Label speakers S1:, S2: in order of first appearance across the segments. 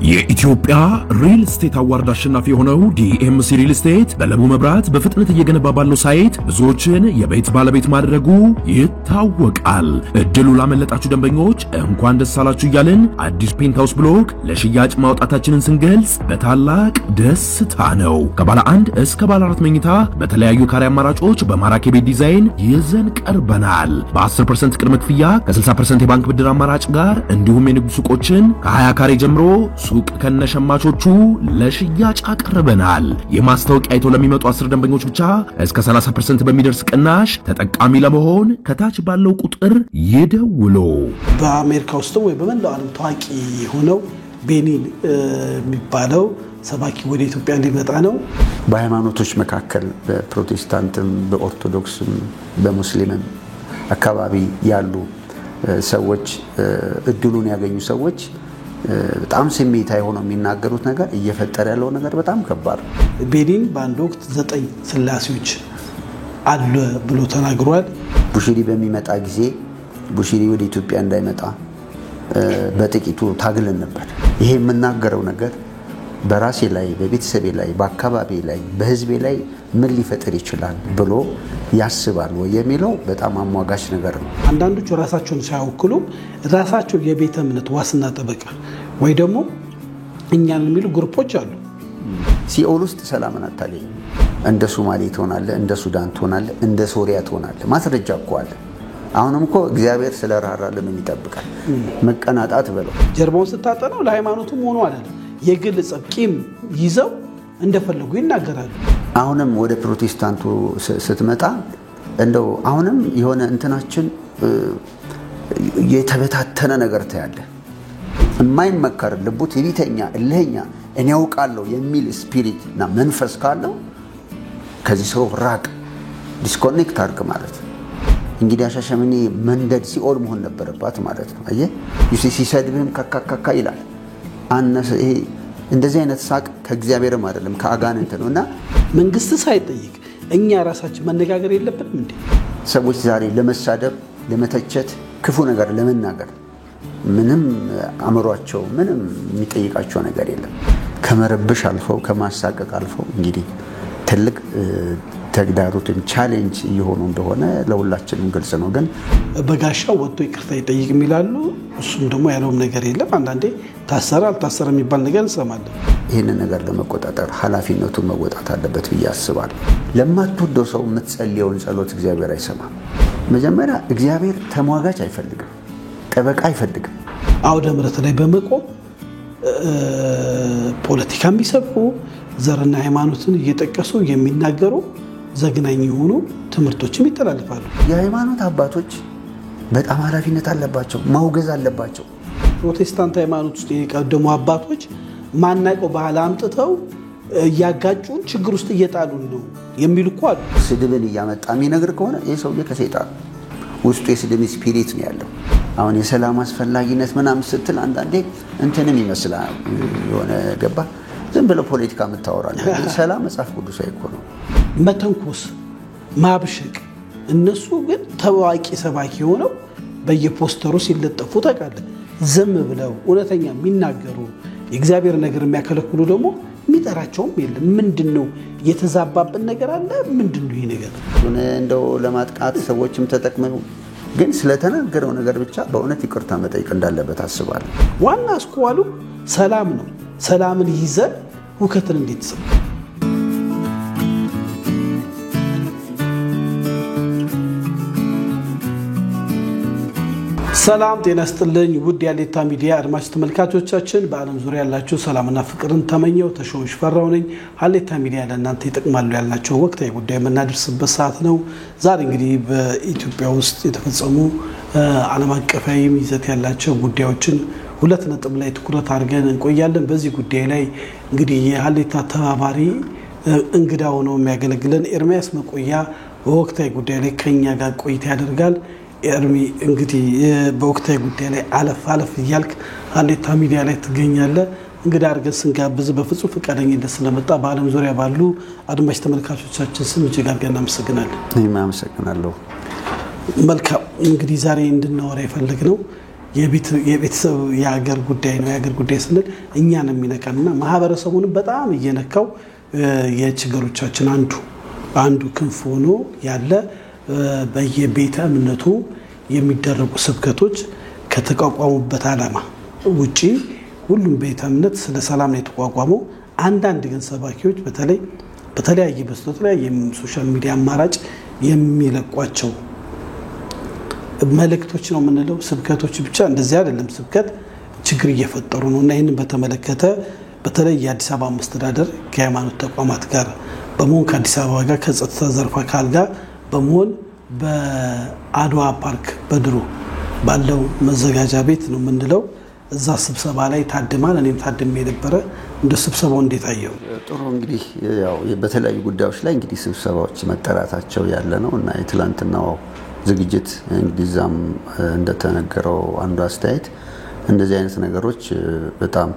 S1: የኢትዮጵያ ሪል ስቴት አዋርድ አሸናፊ የሆነው ዲኤምሲ ሪል ስቴት በለቡ መብራት በፍጥነት እየገነባ ባለው ሳይት ብዙዎችን የቤት ባለቤት ማድረጉ ይታወቃል። እድሉ ላመለጣችሁ ደንበኞች እንኳን ደስ አላችሁ እያልን አዲስ ፔንታውስ ብሎክ ለሽያጭ ማውጣታችንን ስንገልጽ በታላቅ ደስታ ነው። ከባለ 1 እስከ ባለ 4 መኝታ በተለያዩ ካሬ አማራጮች በማራኪ ቤት ዲዛይን ይዘን ቀርበናል። በ10% ቅድመ ክፍያ ከ60% የባንክ ብድር አማራጭ ጋር እንዲሁም የንግድ ሱቆችን ከ20 ካሬ ጀምሮ ሱቅ ከነሸማቾቹ ለሽያጭ አቀርበናል። የማስታወቂያ አይቶ ለሚመጡ 10 ደንበኞች ብቻ እስከ 30% በሚደርስ ቅናሽ ተጠቃሚ ለመሆን ከታች ባለው ቁጥር ይደውሉ።
S2: በአሜሪካ ውስጥ ወይ በመላው ዓለም ታዋቂ ሆነው ቤኒን የሚባለው ሰባኪ ወደ ኢትዮጵያ ሊመጣ ነው።
S3: በሃይማኖቶች መካከል በፕሮቴስታንትም በኦርቶዶክስም በሙስሊምም አካባቢ ያሉ ሰዎች እድሉን ያገኙ ሰዎች በጣም ስሜታዊ ሆነው የሚናገሩት ነገር እየፈጠረ ያለው ነገር በጣም ከባድ ነው።
S2: ቤኒን በአንድ ወቅት 9 ስላሴዎች አሉ ብሎ ተናግሯል።
S3: ቡሽሪ በሚመጣ ጊዜ ቡሽሪ ወደ ኢትዮጵያ እንዳይመጣ በጥቂቱ ታግለን ነበር። ይሄ የምናገረው ነገር በራሴ ላይ በቤተሰቤ ላይ በአካባቢ ላይ በህዝቤ ላይ ምን ሊፈጥር ይችላል ብሎ ያስባል ወይ የሚለው በጣም አሟጋች ነገር ነው።
S2: አንዳንዶቹ ራሳቸውን ሳይወክሉ ራሳቸው የቤተ እምነት ዋስና ጠበቃ ወይ ደግሞ እኛን የሚሉ ግሩፖች አሉ።
S3: ሲኦል ውስጥ ሰላምን አታገኝ። እንደ ሶማሌ ትሆናለህ፣ እንደ ሱዳን ትሆናለህ፣ እንደ ሶሪያ ትሆናለህ። ማስረጃ እኮ አለ። አሁንም እኮ እግዚአብሔር ስለራራልን የሚጠብቃል። መቀናጣት በለው
S2: ጀርባውን ስታጠነው ለሃይማኖቱም ሆኖ አይደለም የግል ጸቂም ይዘው እንደፈለጉ ይናገራሉ።
S3: አሁንም ወደ ፕሮቴስታንቱ ስትመጣ እንደው አሁንም የሆነ እንትናችን የተበታተነ ነገር ታያለ። የማይመከር ልቡ ትዕቢተኛ እልህኛ እኔ ያውቃለሁ የሚል ስፒሪት እና መንፈስ ካለው ከዚህ ሰው ራቅ፣ ዲስኮኔክት አድርግ ማለት ነው። እንግዲህ ሻሸመኔ መንደድ ሲኦል መሆን ነበረባት ማለት ነው። አየህ ሲሰድብህም ካካካካ ይላል። አነሰ ይሄ እንደዚህ አይነት ሳቅ ከእግዚአብሔርም አይደለም ከአጋንንት ነውና
S2: መንግስት ሳይጠይቅ እኛ ራሳችን መነጋገር የለብንም እንዴ?
S3: ሰዎች ዛሬ ለመሳደብ ለመተቸት ክፉ ነገር ለመናገር ምንም አምሯቸው ምንም የሚጠይቃቸው ነገር የለም። ከመረብሽ አልፈው ከማሳቀቅ አልፈው እንግዲህ ትልቅ ተግዳሮትን ቻሌንጅ እየሆኑ እንደሆነ ለሁላችንም ግልጽ ነው። ግን
S2: በጋሻው ወጥቶ ይቅርታ ይጠይቅ የሚላሉ እሱም ደግሞ ያለውም ነገር የለም። አንዳንዴ ታሰረ አልታሰረ የሚባል ነገር እንሰማለን።
S3: ይህንን ነገር ለመቆጣጠር ኃላፊነቱን መወጣት አለበት ብዬ አስባለሁ። ለማትወደው ሰው የምትጸልየውን ጸሎት እግዚአብሔር አይሰማም። መጀመሪያ እግዚአብሔር ተሟጋች አይፈልግም፣ ጠበቃ አይፈልግም።
S2: አውደ ምሕረት ላይ በመቆም ፖለቲካ የሚሰብኩ ዘርና ሃይማኖትን እየጠቀሱ የሚናገሩ ዘግናኝ የሆኑ ትምህርቶችም ይተላለፋሉ።
S3: የሃይማኖት አባቶች በጣም ኃላፊነት አለባቸው፣ ማውገዝ አለባቸው።
S2: ፕሮቴስታንት ሃይማኖት ውስጥ የቀደሙ አባቶች ማናቀው ባህል አምጥተው ያጋጩን ችግር ውስጥ እየጣሉን ነው የሚሉ እኮ አሉ።
S3: ስድብን እያመጣ የሚነግር ከሆነ ይህ ሰውዬ ከሰይጣን ውስጡ የስድብ ስፒሪት ነው ያለው። አሁን የሰላም አስፈላጊነት ምናምን ስትል አንዳንዴ እንትንም ይመስላል የሆነ ገባ ዝም ብለው ፖለቲካ የምታወራል። ሰላም መጽሐፍ ቅዱሳዊ እኮ ነው።
S2: መተንኮስ ማብሸቅ እነሱ ግን ታዋቂ ሰባኪ ሆነው በየፖስተሩ ሲለጠፉ ታውቃለህ። ዝም ብለው እውነተኛ የሚናገሩ የእግዚአብሔር ነገር የሚያከለክሉ ደግሞ የሚጠራቸውም የለም። ምንድነው የተዛባብን ነገር አለ? ምንድነው ይሄ ነገር?
S3: እንደው ለማጥቃት ሰዎችም ተጠቅመው ግን ስለተናገረው ነገር ብቻ በእውነት ይቅርታ መጠየቅ እንዳለበት አስባለሁ።
S2: ዋና አስኳሉ ሰላም ነው። ሰላምን ይዘን ሁከትን እንዴት ሰው ሰላም ጤና ይስጥልኝ። ውድ የሀሌታ ሚዲያ አድማጭ ተመልካቾቻችን በዓለም ዙሪያ ያላችሁ ሰላምና ፍቅርን ተመኘው ተሾምሽ ፈራው ነኝ። ሀሌታ ሚዲያ ለእናንተ ይጠቅማሉ ያልናቸው ወቅታዊ ጉዳይ የምናደርስበት ሰዓት ነው። ዛሬ እንግዲህ በኢትዮጵያ ውስጥ የተፈጸሙ ዓለም አቀፋዊ ይዘት ያላቸው ጉዳዮችን 2 ነጥብ ላይ ትኩረት አድርገን እንቆያለን። በዚህ ጉዳይ ላይ እንግዲህ የሀሌታ ተባባሪ እንግዳ ሆኖ የሚያገለግለን ኤርሚያስ መቆያ በወቅታዊ ጉዳይ ላይ ከኛ ጋር ቆይታ ያደርጋል። ኤርሚ እንግዲህ በወቅታዊ ጉዳይ ላይ አለፍ እያልክ ሀሌታ ሚዲያ ላይ ትገኛለህ። እንግዳ አድርገን ስንጋብዝ በፍጹም ፈቃደኝነት ስለመጣ በዓለም ዙሪያ ባሉ አድማጭ ተመልካቾቻችን ስም እጅግ አድርገን እናመሰግናለን።
S3: እኔም አመሰግናለሁ።
S2: መልካም እንግዲህ ዛሬ እንድናወራ የፈለግነው የቤተሰብ የሀገር ጉዳይ ነው። የሀገር ጉዳይ ስንል እኛን የሚነካና ማህበረሰቡን በጣም እየነካው የችግሮቻችን አንዱ ክንፍ ሆኖ ያለ በየቤተ እምነቱ የሚደረጉ ስብከቶች ከተቋቋሙበት ዓላማ ውጪ ሁሉም ቤተ እምነት ስለ ሰላም ነው የተቋቋመው። አንዳንድ ግን ሰባኪዎች በተለያየ ሶሻል ሚዲያ አማራጭ የሚለቋቸው መልእክቶች ነው የምንለው ስብከቶች ብቻ እንደዚህ አይደለም። ስብከት ችግር እየፈጠሩ ነው እና ይህንን በተመለከተ በተለይ የአዲስ አበባ መስተዳደር ከሃይማኖት ተቋማት ጋር በመሆን ከአዲስ አበባ ጋር ከጸጥታ ዘርፍ አካል ጋር በመሆን በአድዋ ፓርክ በድሮ ባለው መዘጋጃ ቤት ነው የምንለው እዛ ስብሰባ ላይ ታድማል። እኔም ታድሜ የነበረ እንደ ስብሰባው እንዴት አየው?
S3: ጥሩ እንግዲህ ያው በተለያዩ ጉዳዮች ላይ እንግዲህ ስብሰባዎች መጠራታቸው ያለ ነው እና የትላንትናው ዝግጅት እንግዲህ ዛም እንደተነገረው አንዱ አስተያየት እንደዚህ አይነት ነገሮች በጣም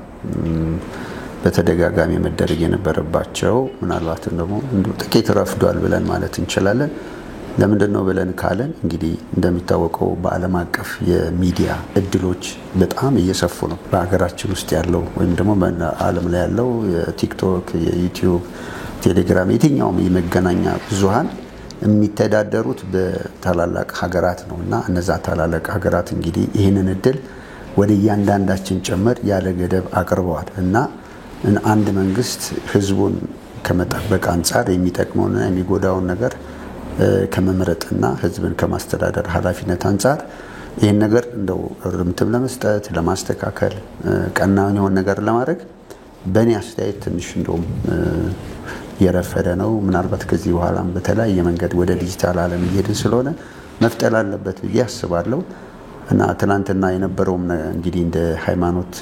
S3: በተደጋጋሚ መደረግ የነበረባቸው ምናልባትም ደግሞ ጥቂት ረፍዷል ብለን ማለት እንችላለን። ለምንድነው ብለን ካለን እንግዲህ እንደሚታወቀው በዓለም አቀፍ የሚዲያ እድሎች በጣም እየሰፉ ነው። በሀገራችን ውስጥ ያለው ወይም ደግሞ በዓለም ላይ ያለው የቲክቶክ፣ የዩቲዩብ፣ ቴሌግራም የትኛውም የመገናኛ ብዙሃን የሚተዳደሩት በታላላቅ ሀገራት ነው እና እነዛ ታላላቅ ሀገራት እንግዲህ ይህንን እድል ወደ እያንዳንዳችን ጭምር ያለ ገደብ አቅርበዋል እና አንድ መንግስት ህዝቡን ከመጠበቅ አንጻር የሚጠቅመውንና የሚጎዳውን ነገር ከመምረጥና ህዝብን ከማስተዳደር ኃላፊነት አንጻር ይህን ነገር እንደው እርምትም ለመስጠት ለማስተካከል ቀናውን የሆነ ነገር ለማድረግ በእኔ አስተያየት ትንሽ እንደውም የረፈደ ነው። ምናልባት ከዚህ በኋላም በተለያየ መንገድ ወደ ዲጂታል ዓለም እየሄድን ስለሆነ መፍጠር አለበት ብዬ አስባለሁ እና ትናንትና የነበረውም እንግዲህ እንደ ሃይማኖት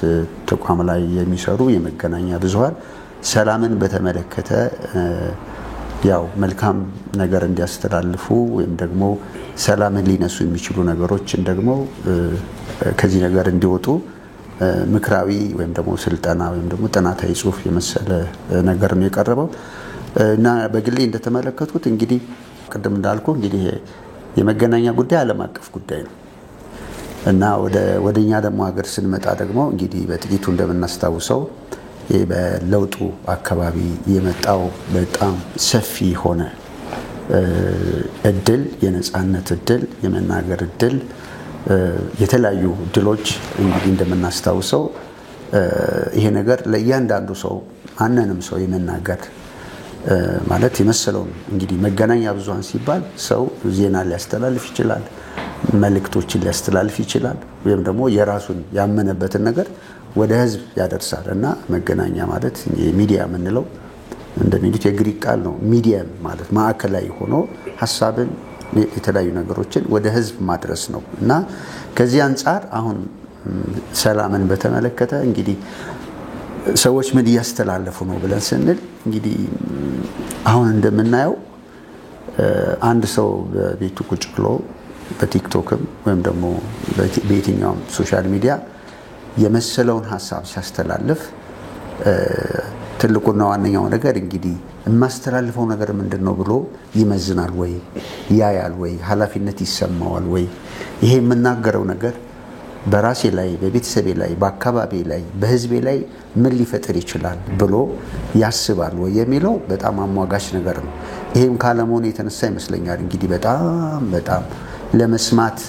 S3: ተቋም ላይ የሚሰሩ የመገናኛ ብዙሃን ሰላምን በተመለከተ ያው መልካም ነገር እንዲያስተላልፉ ወይም ደግሞ ሰላምን ሊነሱ የሚችሉ ነገሮችን ደግሞ ከዚህ ነገር እንዲወጡ ምክራዊ ወይም ደግሞ ስልጠና ወይም ደግሞ ጥናታዊ ጽሑፍ የመሰለ ነገር ነው የቀረበው እና በግሌ እንደተመለከቱት እንግዲህ ቅድም እንዳልኩ እንግዲህ የመገናኛ ጉዳይ ዓለም አቀፍ ጉዳይ ነው እና ወደኛ ደግሞ ሀገር ስንመጣ ደግሞ እንግዲህ በጥቂቱ እንደምናስታውሰው በለውጡ አካባቢ የመጣው በጣም ሰፊ ሆነ እድል የነጻነት እድል የመናገር እድል የተለያዩ እድሎች እንግዲህ እንደምናስታውሰው ይሄ ነገር ለእያንዳንዱ ሰው ማንንም ሰው የመናገር ማለት የመሰለው እንግዲህ መገናኛ ብዙሃን ሲባል ሰው ዜና ሊያስተላልፍ ይችላል፣ መልእክቶችን ሊያስተላልፍ ይችላል ወይም ደግሞ የራሱን ያመነበትን ነገር ወደ ህዝብ ያደርሳል እና መገናኛ ማለት የሚዲያ የምንለው እንደሚሉት የግሪክ ቃል ነው። ሚዲየም ማለት ማዕከላዊ ሆኖ ሐሳብን የተለያዩ ነገሮችን ወደ ህዝብ ማድረስ ነው እና ከዚህ አንጻር አሁን ሰላምን በተመለከተ እንግዲህ ሰዎች ምን እያስተላለፉ ነው ብለን ስንል እንግዲህ አሁን እንደምናየው አንድ ሰው በቤቱ ቁጭ ብሎ በቲክቶክም ወይም ደግሞ በየትኛውም ሶሻል ሚዲያ የመሰለውን ሐሳብ ሲያስተላልፍ ትልቁና ዋነኛው ነገር እንግዲህ የማስተላልፈው ነገር ምንድነው ብሎ ይመዝናል ወይ ያያል ወይ ኃላፊነት ይሰማዋል ወይ ይሄ የምናገረው ነገር በራሴ ላይ በቤተሰቤ ላይ በአካባቢ ላይ በህዝቤ ላይ ምን ሊፈጥር ይችላል ብሎ ያስባል ወይ የሚለው በጣም አሟጋች ነገር ነው። ይሄም ካለመሆኑ የተነሳ ይመስለኛል እንግዲህ በጣም ለመስማት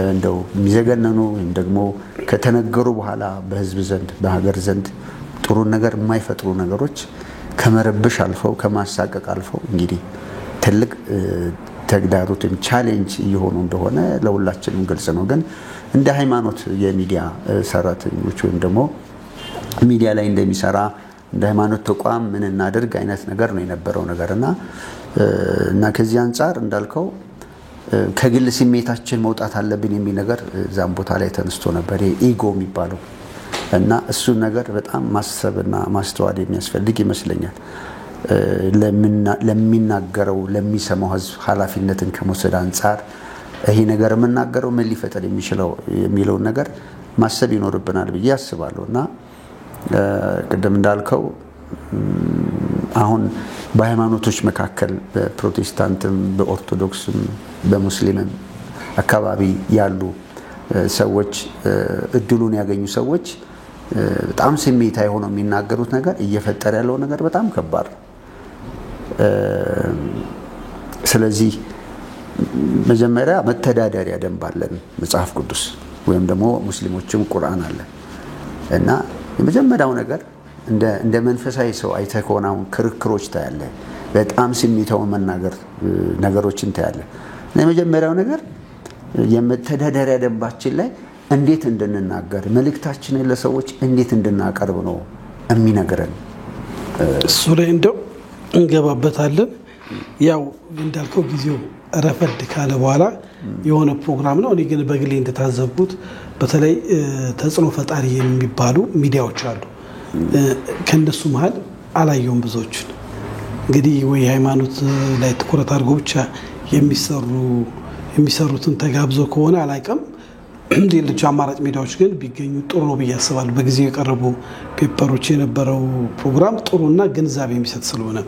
S3: እንደው የሚዘገነኑ ወይም ደግሞ ከተነገሩ በኋላ በህዝብ ዘንድ በሀገር ዘንድ ጥሩ ነገር የማይፈጥሩ ነገሮች ከመረብሽ አልፈው ከማሳቀቅ አልፈው እንግዲህ ትልቅ ተግዳሮት ወይም ቻሌንጅ እየሆኑ እንደሆነ ለሁላችንም ግልጽ ነው። ግን እንደ ሃይማኖት የሚዲያ ሰራተኞች ወይም ደግሞ ሚዲያ ላይ እንደሚሰራ እንደ ሃይማኖት ተቋም ምን እናደርግ አይነት ነገር ነው የነበረው ነገርና ከዚህ አንጻር እንዳልከው ከግል ስሜታችን መውጣት አለብን የሚል ነገር ዛም ቦታ ላይ ተነስቶ ነበር ኢጎ የሚባለው እና እሱ ነገር በጣም ማሰብና ማስተዋል የሚያስፈልግ ይመስለኛል። ለሚናገረው ለሚሰማው ህዝብ ኃላፊነትን ከመውሰድ አንጻር ይሄ ነገር የምናገረው ምን ሊፈጠር የሚለው ነገር ማሰብ ይኖርብናል ብዬ አስባለሁና ቅድም እንዳልከው አሁን በሃይማኖቶች መካከል በፕሮቴስታንትም በኦርቶዶክስም በሙስሊምም አካባቢ ያሉ ሰዎች እድሉን ያገኙ ሰዎች በጣም ስሜታዊ ሆነው የሚናገሩት ነገር እየፈጠረ ያለው ነገር በጣም ከባድ ነው። ስለዚህ መጀመሪያ መተዳደሪያ ደንብ አለን መጽሐፍ ቅዱስ ወይም ደግሞ ሙስሊሞችም ቁርአን አለ እና የመጀመሪያው ነገር እንደ መንፈሳዊ ሰው አይተህ ከሆነ አሁን ክርክሮች ታያለ፣ በጣም ስሜታዊ መናገር ነገሮችን ታያለ። የመጀመሪያው ነገር የመተዳደሪያ ደንባችን ላይ እንዴት እንድንናገር መልእክታችንን ለሰዎች እንዴት እንድናቀርብ ነው የሚነግረን።
S2: እሱ ላይ እንደው እንገባበታለን። ያው እንዳልከው ጊዜው ረፈድ ካለ በኋላ የሆነ ፕሮግራም ነው። እኔ ግን በግሌ እንደታዘብኩት በተለይ ተጽዕኖ ፈጣሪ የሚባሉ ሚዲያዎች አሉ። ከነሱ መሃል አላየውም ብዙዎችን። እንግዲህ ወይ ሃይማኖት ላይ ትኩረት አድርጎ ብቻ የሚሰሩትን ተጋብዞ ከሆነ አላውቅም። ሌሎች አማራጭ ሚዲያዎች ግን ቢገኙ ጥሩ ነው ብዬ አስባለሁ። በጊዜው የቀረቡ ፔፐሮች የነበረው ፕሮግራም ጥሩና ግንዛቤ የሚሰጥ ስለሆነ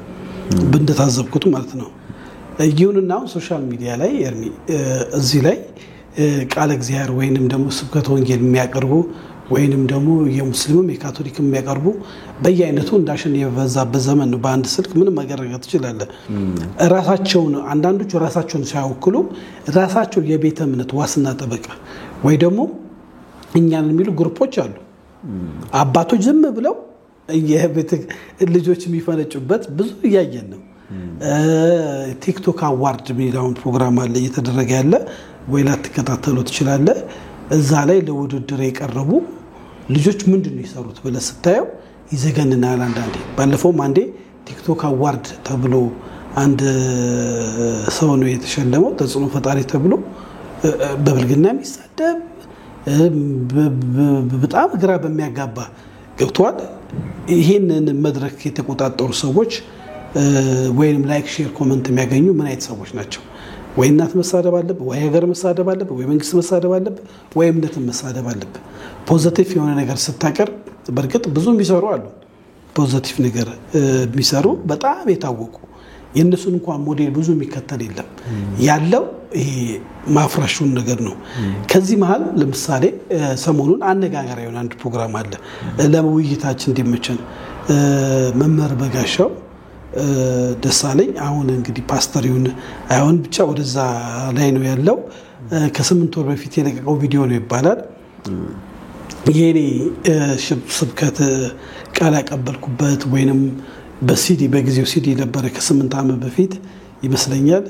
S2: እንደታዘብኩት ማለት ነው። ይሁንና አሁን ሶሻል ሚዲያ ላይ እዚህ ላይ ቃለ እግዚአብሔር ወይንም ደግሞ ስብከተ ወንጌል የሚያቀርቡ ወይንም ደግሞ የሙስሊምም የካቶሊክም የሚያቀርቡ በየአይነቱ እንዳሸን የበዛበት ዘመን ነው። በአንድ ስልክ ምንም ማገረገጥ ይችላል። ራሳቸውን አንዳንዶቹ ራሳቸውን ሳይወክሉ ራሳቸው የቤተ እምነት ዋስና ጠበቃ ወይ ደግሞ እኛን የሚሉ ግሩፖች አሉ። አባቶች ዝም ብለው ልጆች የሚፈነጩበት ብዙ እያየን ነው። ቲክቶክ አዋርድ የሚለውን ፕሮግራም አለ እየተደረገ ያለ፣ ወይ ላትከታተሉ ትችላለህ። እዛ ላይ ለውድድር የቀረቡ ልጆች ምንድነው የሰሩት ብለህ ስታየው ይዘገንናል። አንዳንዴ ባለፈውም አንዴ ቲክቶክ አዋርድ ተብሎ አንድ ሰው ነው የተሸለመው ተጽዕኖ ፈጣሪ ተብሎ በብልግና የሚሳደብ በጣም ግራ በሚያጋባ ገብቷል። ይሄንን መድረክ የተቆጣጠሩ ሰዎች ወይንም ላይክ ሼር ኮሜንት የሚያገኙ ምን አይነት ሰዎች ናቸው? ወይ እናት መሳደብ አለበት፣ ወይ ሀገር መሳደብ አለበት፣ ወይ መንግስት መሳደብ አለበት፣ ወይ እምነትን መሳደብ አለበት። ፖዚቲቭ የሆነ ነገር ስታቀርብ በርግጥ ብዙ የሚሰሩ አሉ። ፖዚቲቭ ነገር የሚሰሩ በጣም የታወቁ የእነሱን እንኳን ሞዴል ብዙ የሚከተል የለም። ያለው ይሄ ማፍረሹን ነገር ነው። ከዚህ መሃል ለምሳሌ ሰሞኑን አነጋጋሪ የሆነ አንድ ፕሮግራም አለ ለውይይታችን እንዲመቸን መምህር በጋሻው ደሳለኝ አሁን እንግዲህ ፓስተር ይሁን አይሆን ብቻ ወደዛ ላይ ነው ያለው። ከ8 ወር በፊት የለቀቀው ቪዲዮ ነው ይባላል። የኔ ስብከት ቃል ያቀበልኩበት ወይንም በሲዲ በጊዜው ሲዲ ነበረ ከ8 ዓመት በፊት ይመስለኛል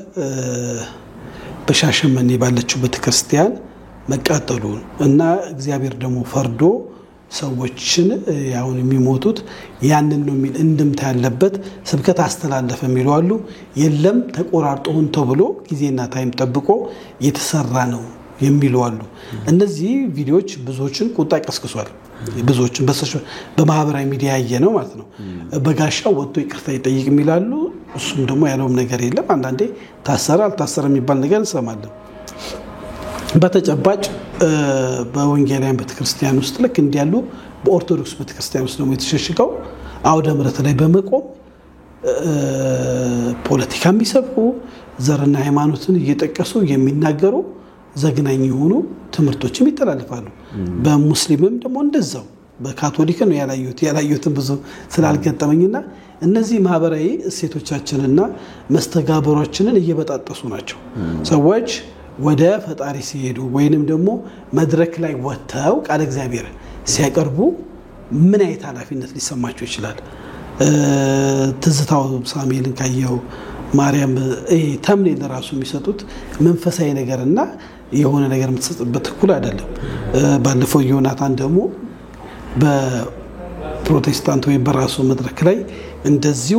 S2: በሻሸመኔ ባለችው ቤተክርስቲያን መቃጠሉን እና እግዚአብሔር ደግሞ ፈርዶ ሰዎችን ያውን የሚሞቱት ያንን ነው የሚል እንድምታ ያለበት ስብከት አስተላለፈ የሚሉ አሉ። የለም ተቆራርጦን ተብሎ ጊዜና ታይም ጠብቆ የተሰራ ነው የሚሉ አሉ። እነዚህ ቪዲዮዎች ብዙዎችን ቁጣ ቀስቅሷል። ብዙዎችን በማህበራዊ ሚዲያ ያየነው ማለት ነው። በጋሻው ወጥቶ ይቅርታ ይጠይቅ የሚላሉ፣ እሱም ደግሞ ያለውም ነገር የለም። አንዳንዴ ታሰረ አልታሰረ የሚባል ነገር እንሰማለን። በተጨባጭ በወንጌላውያን ቤተክርስቲያን ውስጥ ልክ እንዲያሉ በኦርቶዶክስ ቤተክርስቲያን ውስጥ ደግሞ የተሸሽገው አውደ ምሕረት ላይ በመቆም ፖለቲካ የሚሰብኩ ዘርና ሃይማኖትን እየጠቀሱ የሚናገሩ ዘግናኝ የሆኑ ትምህርቶችም ይተላለፋሉ። በሙስሊምም ደግሞ እንደዛው በካቶሊክ ነው ያላየሁትን ብዙ ስላልገጠመኝና እነዚህ ማህበራዊ እሴቶቻችንና መስተጋብሮቻችንን እየበጣጠሱ ናቸው። ሰዎች ወደ ፈጣሪ ሲሄዱ ወይንም ደግሞ መድረክ ላይ ወጥተው ቃል እግዚአብሔር ሲያቀርቡ ምን አይነት ኃላፊነት ሊሰማቸው ይችላል? ትዝታው ሳሙኤልን ካየው ማርያም ተምኔል ራሱ የሚሰጡት መንፈሳዊ ነገርና የሆነ ነገር የምትሰጥበት እኩል አይደለም። ባለፈው ዮናታን ደግሞ በፕሮቴስታንት ወይ በራሱ መድረክ ላይ እንደዚሁ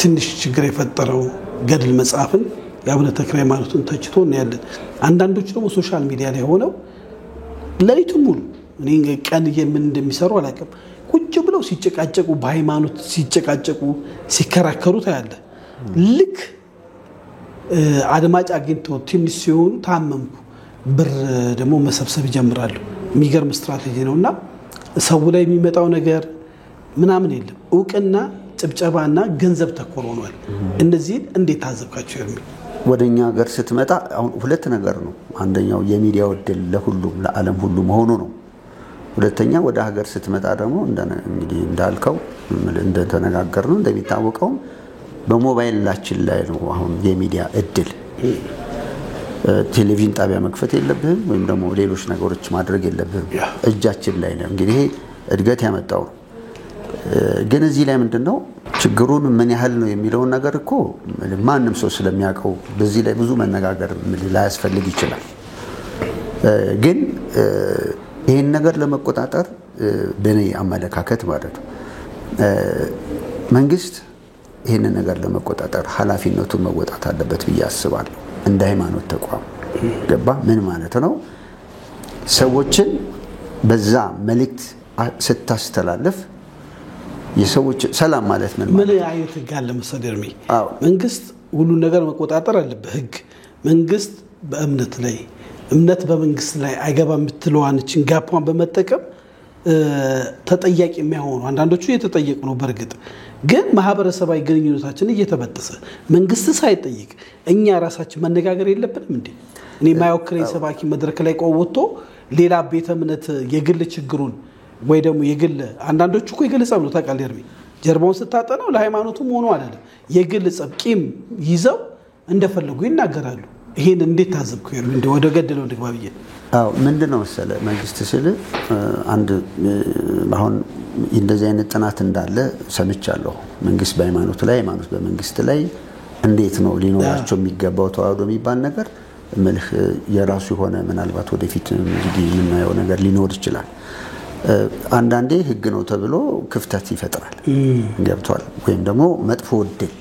S2: ትንሽ ችግር የፈጠረው ገድል መጽሐፍን የአቡነ ተክለ ሃይማኖትን ተችቶ እናያለን። አንዳንዶች ደግሞ ሶሻል ሚዲያ ላይ ሆነው ለሊቱን ሙሉ እኔ ቀን ምን እንደሚሰሩ አላውቅም ቁጭ ብለው ሲጨቃጨቁ በሃይማኖት ሲጨቃጨቁ ሲከራከሩ ታያለ። ልክ አድማጭ አግኝተው ትንሽ ሲሆኑ ታመምኩ ብር ደግሞ መሰብሰብ ይጀምራሉ። የሚገርም ስትራቴጂ ነውና ሰው ላይ የሚመጣው ነገር ምናምን የለም። እውቅና ጭብጨባና ገንዘብ ተኮር ሆኗል። እነዚህን እንዴት ታዘብካቸው?
S3: ወደኛ ሀገር ስትመጣ አሁን ሁለት ነገር ነው። አንደኛው የሚዲያው እድል ለሁሉም ለዓለም ሁሉ መሆኑ ነው። ሁለተኛ ወደ ሀገር ስትመጣ ደግሞ እንግዲህ እንዳልከው እንደተነጋገርነው እንደሚታወቀው በሞባይላችን ላይ ነው አሁን የሚዲያ እድል። ቴሌቪዥን ጣቢያ መክፈት የለብህም ወይም ደግሞ ሌሎች ነገሮች ማድረግ የለብህም። እጃችን ላይ ነው። እንግዲህ ይሄ እድገት ያመጣው ነው። ግን እዚህ ላይ ምንድነው ችግሩን ምን ያህል ነው የሚለውን ነገር እኮ ማንም ሰው ስለሚያውቀው በዚህ ላይ ብዙ መነጋገር ላያስፈልግ ይችላል። ግን ይሄን ነገር ለመቆጣጠር በኔ አመለካከት ማለት ነው መንግስት ይሄን ነገር ለመቆጣጠር ኃላፊነቱን መወጣት አለበት ብዬ አስባለሁ። እንደ ሃይማኖት ተቋም ገባ ምን ማለት ነው? ሰዎችን በዛ መልእክት ስታስተላልፍ የሰዎች ሰላም ማለት
S2: ምን አይነት ህግ አለ መሰደርሚ? መንግስት ሁሉን ነገር መቆጣጠር አለበት። ህግ መንግስት በእምነት ላይ እምነት በመንግስት ላይ አይገባም የምትለዋንችን ጋፓን በመጠቀም ተጠያቂ የሚያሆኑ አንዳንዶቹ እየተጠየቁ ነው። በርግጥ ግን ማህበረሰባዊ ግንኙነታችን እየተበጠሰ መንግስት ሳይጠይቅ እኛ ራሳችን መነጋገር የለብንም እንዴ? እኔ ማይወክረኝ ሰባኪ መድረክ ላይ ቆወቶ ሌላ ቤተ እምነት የግል ችግሩን ወይ ደግሞ የግል አንዳንዶቹ እኮ የግል ጸብ ነው ታውቃለህ እርሚ ጀርባውን ስታጠናው ለሃይማኖቱም ሆኖ አይደለም የግል ጸብ ቂም ይዘው እንደፈለጉ ይናገራሉ። ይሄን እንዴት ታዘብኩ እርሚ እንደ ወደ ገደለው እንደግባብዬ?
S3: አዎ ምንድነው መሰለ መንግስት ሲል አንድ አሁን እንደዚህ አይነት ጥናት እንዳለ ሰምቻለሁ። መንግስት በሃይማኖት ላይ ሃይማኖት በመንግስት ላይ እንዴት ነው ሊኖራቸው የሚገባው ተዋህዶ የሚባል ነገር መልህ የራሱ የሆነ ምናልባት ወደፊት እንግዲህ የምናየው ነገር ሊኖር ይችላል። አንዳንዴ ህግ ነው ተብሎ ክፍተት ይፈጥራል ገብቷል። ወይም ደግሞ መጥፎ እድል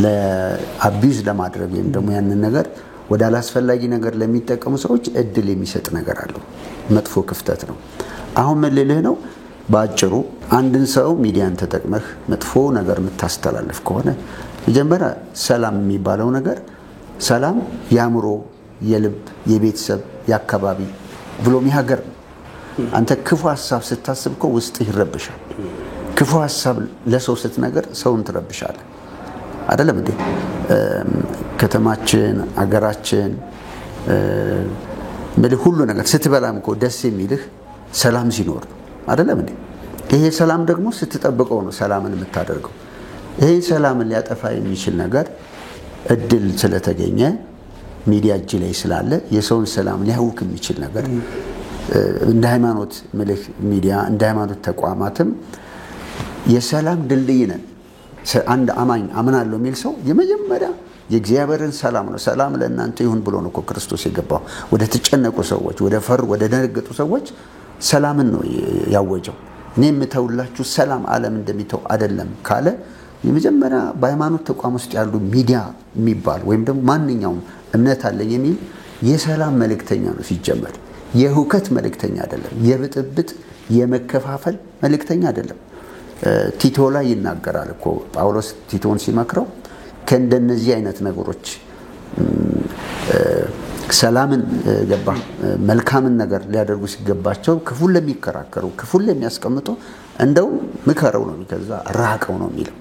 S3: ለአቢዝ ለማድረግ ወይም ደግሞ ያንን ነገር ወደ አላስፈላጊ ነገር ለሚጠቀሙ ሰዎች እድል የሚሰጥ ነገር አለው። መጥፎ ክፍተት ነው። አሁን ምን ልልህ ነው ባጭሩ አንድን ሰው ሚዲያን ተጠቅመህ መጥፎ ነገር የምታስተላልፍ ከሆነ መጀመሪያ ሰላም የሚባለው ነገር ሰላም ያምሮ የልብ የቤተሰብ የአካባቢ ብሎም የሀገር አንተ ክፉ ሐሳብ ስታስብከው ውስጥ ይረብሻል። ክፉ ሐሳብ ለሰው ስትነገር ሰውን ትረብሻለህ አይደለም እንዴ? ከተማችን አገራችን ሁሉ ነገር ስትበላም እኮ ደስ የሚልህ ሰላም ሲኖር አይደለም እንዴ? ይሄ ሰላም ደግሞ ስትጠብቀው ነው ሰላምን የምታደርገው። ይሄ ሰላምን ሊያጠፋ የሚችል ነገር እድል ስለተገኘ ሚዲያ እጅ ላይ ስላለ የሰውን ሰላም ሊያውክ የሚችል ነገር እንደ ሃይማኖት መልክ ሚዲያ እንደ ሃይማኖት ተቋማትም የሰላም ድልድይ ነን። አንድ አማኝ አምናለሁ የሚል ሰው የመጀመሪያ የእግዚአብሔርን ሰላም ነው ሰላም ለእናንተ ይሁን ብሎ ነው ክርስቶስ የገባው። ወደ ተጨነቁ ሰዎች ወደ ፈር ወደ ደነገጡ ሰዎች ሰላምን ነው ያወጀው። እኔ የምተውላችሁ ሰላም ዓለም እንደሚተው አይደለም ካለ የመጀመሪያ በሃይማኖት ተቋም ውስጥ ያሉ ሚዲያ የሚባል ወይም ደግሞ ማንኛውም እምነት አለኝ የሚል የሰላም መልእክተኛ ነው ሲጀመር። የሁከት መልእክተኛ አይደለም። የብጥብጥ የመከፋፈል መልእክተኛ አይደለም። ቲቶ ላይ ይናገራል እኮ ጳውሎስ ቲቶን ሲመክረው ከእንደነዚህ አይነት ነገሮች ሰላምን ገባ መልካምን ነገር ሊያደርጉ ሲገባቸው ክፉን ለሚከራከሩ ክፉን ለሚያስቀምጡ እንደው ምከረው ነው ከዛ ራቀው ነው የሚለው።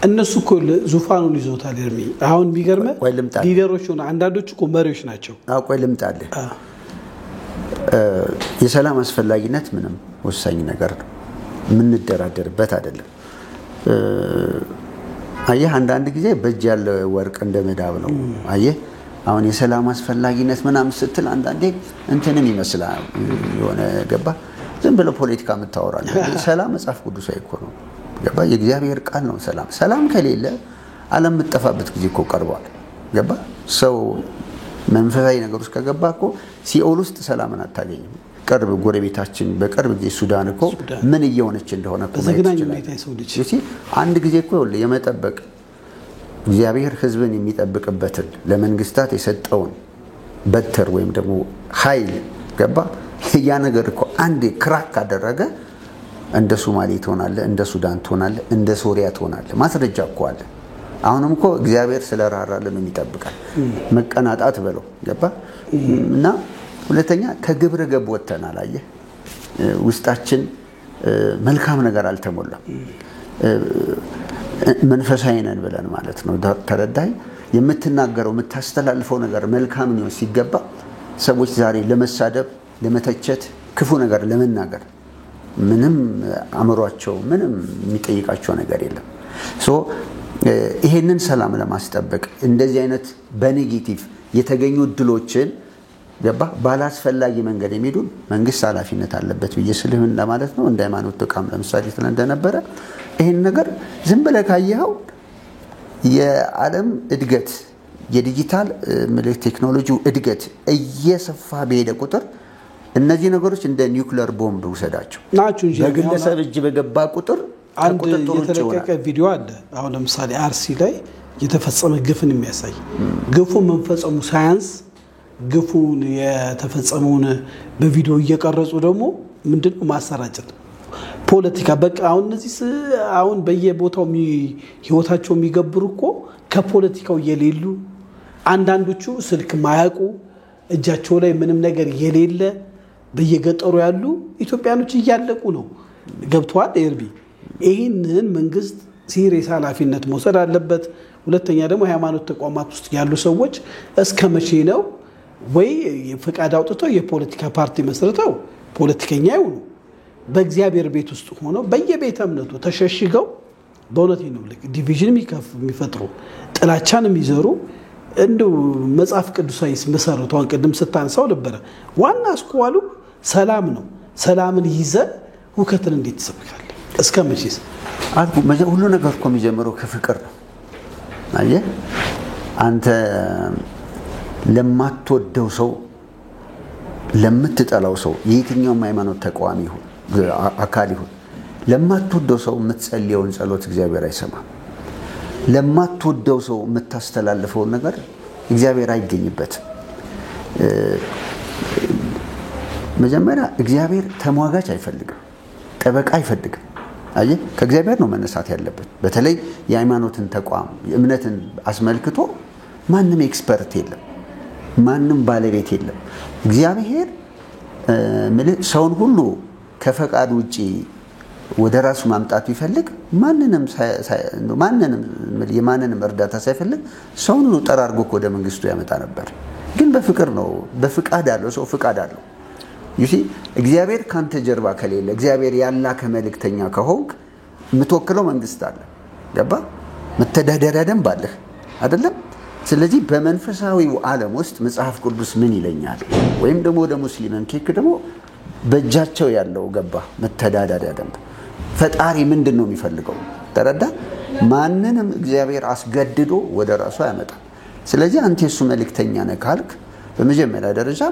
S2: እነሱ እኮ ዙፋኑን ይዞታል እርሚ። አሁን ቢገርመ ሊደሮች ሆነ አንዳንዶቹ እኮ መሪዎች ናቸው።
S3: ቆይ ልምጣልህ። የሰላም አስፈላጊነት ምንም ወሳኝ ነገር ነው የምንደራደርበት አይደለም። አየህ አንዳንድ ጊዜ በእጅ ያለ ወርቅ እንደ መዳብ ነው። አየህ አሁን የሰላም አስፈላጊነት ምናምን ስትል አንዳንዴ እንትንም ይመስላል የሆነ ገባ ዝም ብሎ ፖለቲካ የምታወራል። ሰላም መጽሐፍ ቅዱሳዊ እኮ ነው ገባ የእግዚአብሔር ቃል ነው። ሰላም ከሌለ ዓለም የምትጠፋበት ጊዜ እኮ ቀርቧል ገባ። ሰው መንፈሳዊ ነገር ውስጥ ከገባ እኮ ሲኦል ውስጥ ሰላምን አታገኝም። ቅርብ ጎረቤታችን በቅርብ ጊዜ ሱዳን እኮ ምን እየሆነች እንደሆነ እኮ አንድ ጊዜ እኮ የመጠበቅ እግዚአብሔር ህዝብን የሚጠብቅበትን ለመንግስታት የሰጠውን በትር ወይም ደግሞ ኃይል ገባ ያ ነገር እኮ አንዴ ክራክ ካደረገ እንደ ሶማሌ ትሆናለህ፣ እንደ ሱዳን ትሆናለህ፣ እንደ ሶሪያ ትሆናለህ። ማስረጃ እኮ አለ። አሁንም እኮ እግዚአብሔር ስለራራልን የሚጠብቃል። መቀናጣት በለው ገባ እና ሁለተኛ ከግብረ ገብ ወተናል። አየህ ውስጣችን መልካም ነገር አልተሞላም። መንፈሳዊ ነን ብለን ማለት ነው ተረዳይ የምትናገረው የምታስተላልፈው ነገር መልካም ነው ሲገባ ሰዎች ዛሬ ለመሳደብ ለመተቸት ክፉ ነገር ለመናገር ምንም አምሯቸው ምንም የሚጠይቃቸው ነገር የለም ሶ ይሄንን ሰላም ለማስጠበቅ እንደዚህ አይነት በኔጌቲቭ የተገኙ ድሎችን ገባ ባላስፈላጊ መንገድ የሚሄዱ መንግስት ኃላፊነት አለበት ብየስልህን ለማለት ነው እንደ ሃይማኖት ተቋም ለምሳሌ እንደነበረ ይሄን ነገር ዝም ብለህ ካየኸው የዓለም እድገት የዲጂታል ምልክት ቴክኖሎጂው እድገት እየሰፋ በሄደ ቁጥር እነዚህ ነገሮች እንደ ኒውክሌር ቦምብ ወሰዳቸው
S2: ናቸው እንጂ
S3: በግለሰብ እጅ በገባ ቁጥር
S2: አንድ የተለቀቀ ቪዲዮ አለ አሁን ለምሳሌ አርሲ ላይ የተፈጸመ ግፍን የሚያሳይ ግፉ መንፈጸሙ ሳይንስ ግፉን የተፈጸመውን በቪዲዮ እየቀረጹ ደግሞ ምንድነው ማሰራጨት ፖለቲካ በቃ አሁን እነዚህ አሁን በየቦታው ህይወታቸው የሚገብሩ እኮ ከፖለቲካው የሌሉ አንዳንዶቹ ስልክ ማያውቁ እጃቸው ላይ ምንም ነገር የሌለ በየገጠሩ ያሉ ኢትዮጵያኖች እያለቁ ነው ገብቷል ኤርቢ ይሄንን መንግስት ሲሪየስ ኃላፊነት መውሰድ አለበት ሁለተኛ ደግሞ ሃይማኖት ተቋማት ውስጥ ያሉ ሰዎች እስከ መቼ ነው ወይ ፍቃድ አውጥተው የፖለቲካ ፓርቲ መስርተው ፖለቲከኛ ይሁኑ በእግዚአብሔር ቤት ውስጥ ሆነው በየቤተ እምነቱ ተሸሽገው በእውነት ነው ዲቪዥን የሚፈጥሩ ጥላቻን የሚዘሩ እንደው መጽሐፍ ቅዱሳዊ መሰረቱ አንቀድም ስታንሳው ነበር ዋና አስኳሉ ሰላም ነው ሰላምን ይዘ ሁከትን እንዴት ተሰብካለ እስከ መቼስ
S3: ሁሉ ነገር እኮ የሚጀምረው ከፍቅር ነው አየህ አንተ ለማትወደው ሰው ለምትጠላው ሰው የትኛውም ሃይማኖት ተቋም ይሁን አካል ይሁን ለማትወደው ሰው የምትጸልየውን ጸሎት እግዚአብሔር አይሰማም ለማትወደው ሰው የምታስተላልፈው ነገር እግዚአብሔር አይገኝበትም መጀመሪያ እግዚአብሔር ተሟጋች አይፈልግም ጠበቃ አይፈልግም አየህ ከእግዚአብሔር ነው መነሳት ያለበት በተለይ የሃይማኖትን ተቋም እምነትን አስመልክቶ ማንም ኤክስፐርት የለም ማንም ባለቤት የለም እግዚአብሔር ሰውን ሁሉ ከፈቃድ ውጪ ወደ ራሱ ማምጣት ይፈልግ ማንንም እርዳታ ሳይፈልግ ሰውን ሁሉ ጠራርጎ ወደ መንግስቱ ያመጣ ነበር ግን በፍቅር ነው በፍቃድ አለው ሰው ፍቃድ አለው ይሲ እግዚአብሔር ካንተ ጀርባ ከሌለ እግዚአብሔር ያላከ መልእክተኛ ከሆንክ የምትወክለው መንግስት አለ ገባ መተዳደሪያ ደንብ አለ አይደለም ስለዚህ በመንፈሳዊው ዓለም ውስጥ መጽሐፍ ቅዱስ ምን ይለኛል ወይም ደግሞ ወደ ሙስሊማን ከክ ደግሞ በእጃቸው ያለው ገባ መተዳደሪያ ደንብ ፈጣሪ ምንድነው የሚፈልገው ተረዳ ማንንም እግዚአብሔር አስገድዶ ወደ ራሱ ያመጣ ስለዚህ አንተ እሱ መልእክተኛ ነህ ካልክ በመጀመሪያ ደረጃ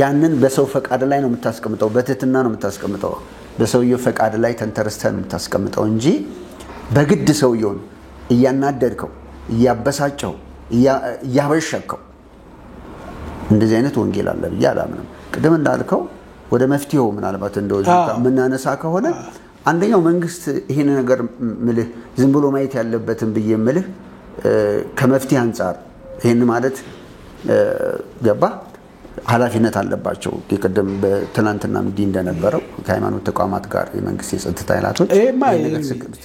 S3: ያንን በሰው ፈቃድ ላይ ነው የምታስቀምጠው በትህትና ነው የምታስቀምጠው በሰውየው ፈቃድ ላይ ተንተርስተህ ነው የምታስቀምጠው እንጂ በግድ ሰውየውን እያናደድከው እያበሳጨው እያበሸከው እንደዚህ አይነት ወንጌል አለ ብዬ አላምንም ቅድም እንዳልከው ወደ መፍትሄው ምናልባት እንደዚህ ምናነሳ ከሆነ አንደኛው መንግስት ይሄን ነገር ምልህ ዝም ብሎ ማየት ያለበትን ብዬ ምልህ ከመፍትሄ አንፃር ይሄን ማለት ገባ ኃላፊነት አለባቸው ቅድም በትናንትና ምዲ እንደነበረው ከሃይማኖት ተቋማት ጋር የመንግስት የጸጥታ ኃይላቶች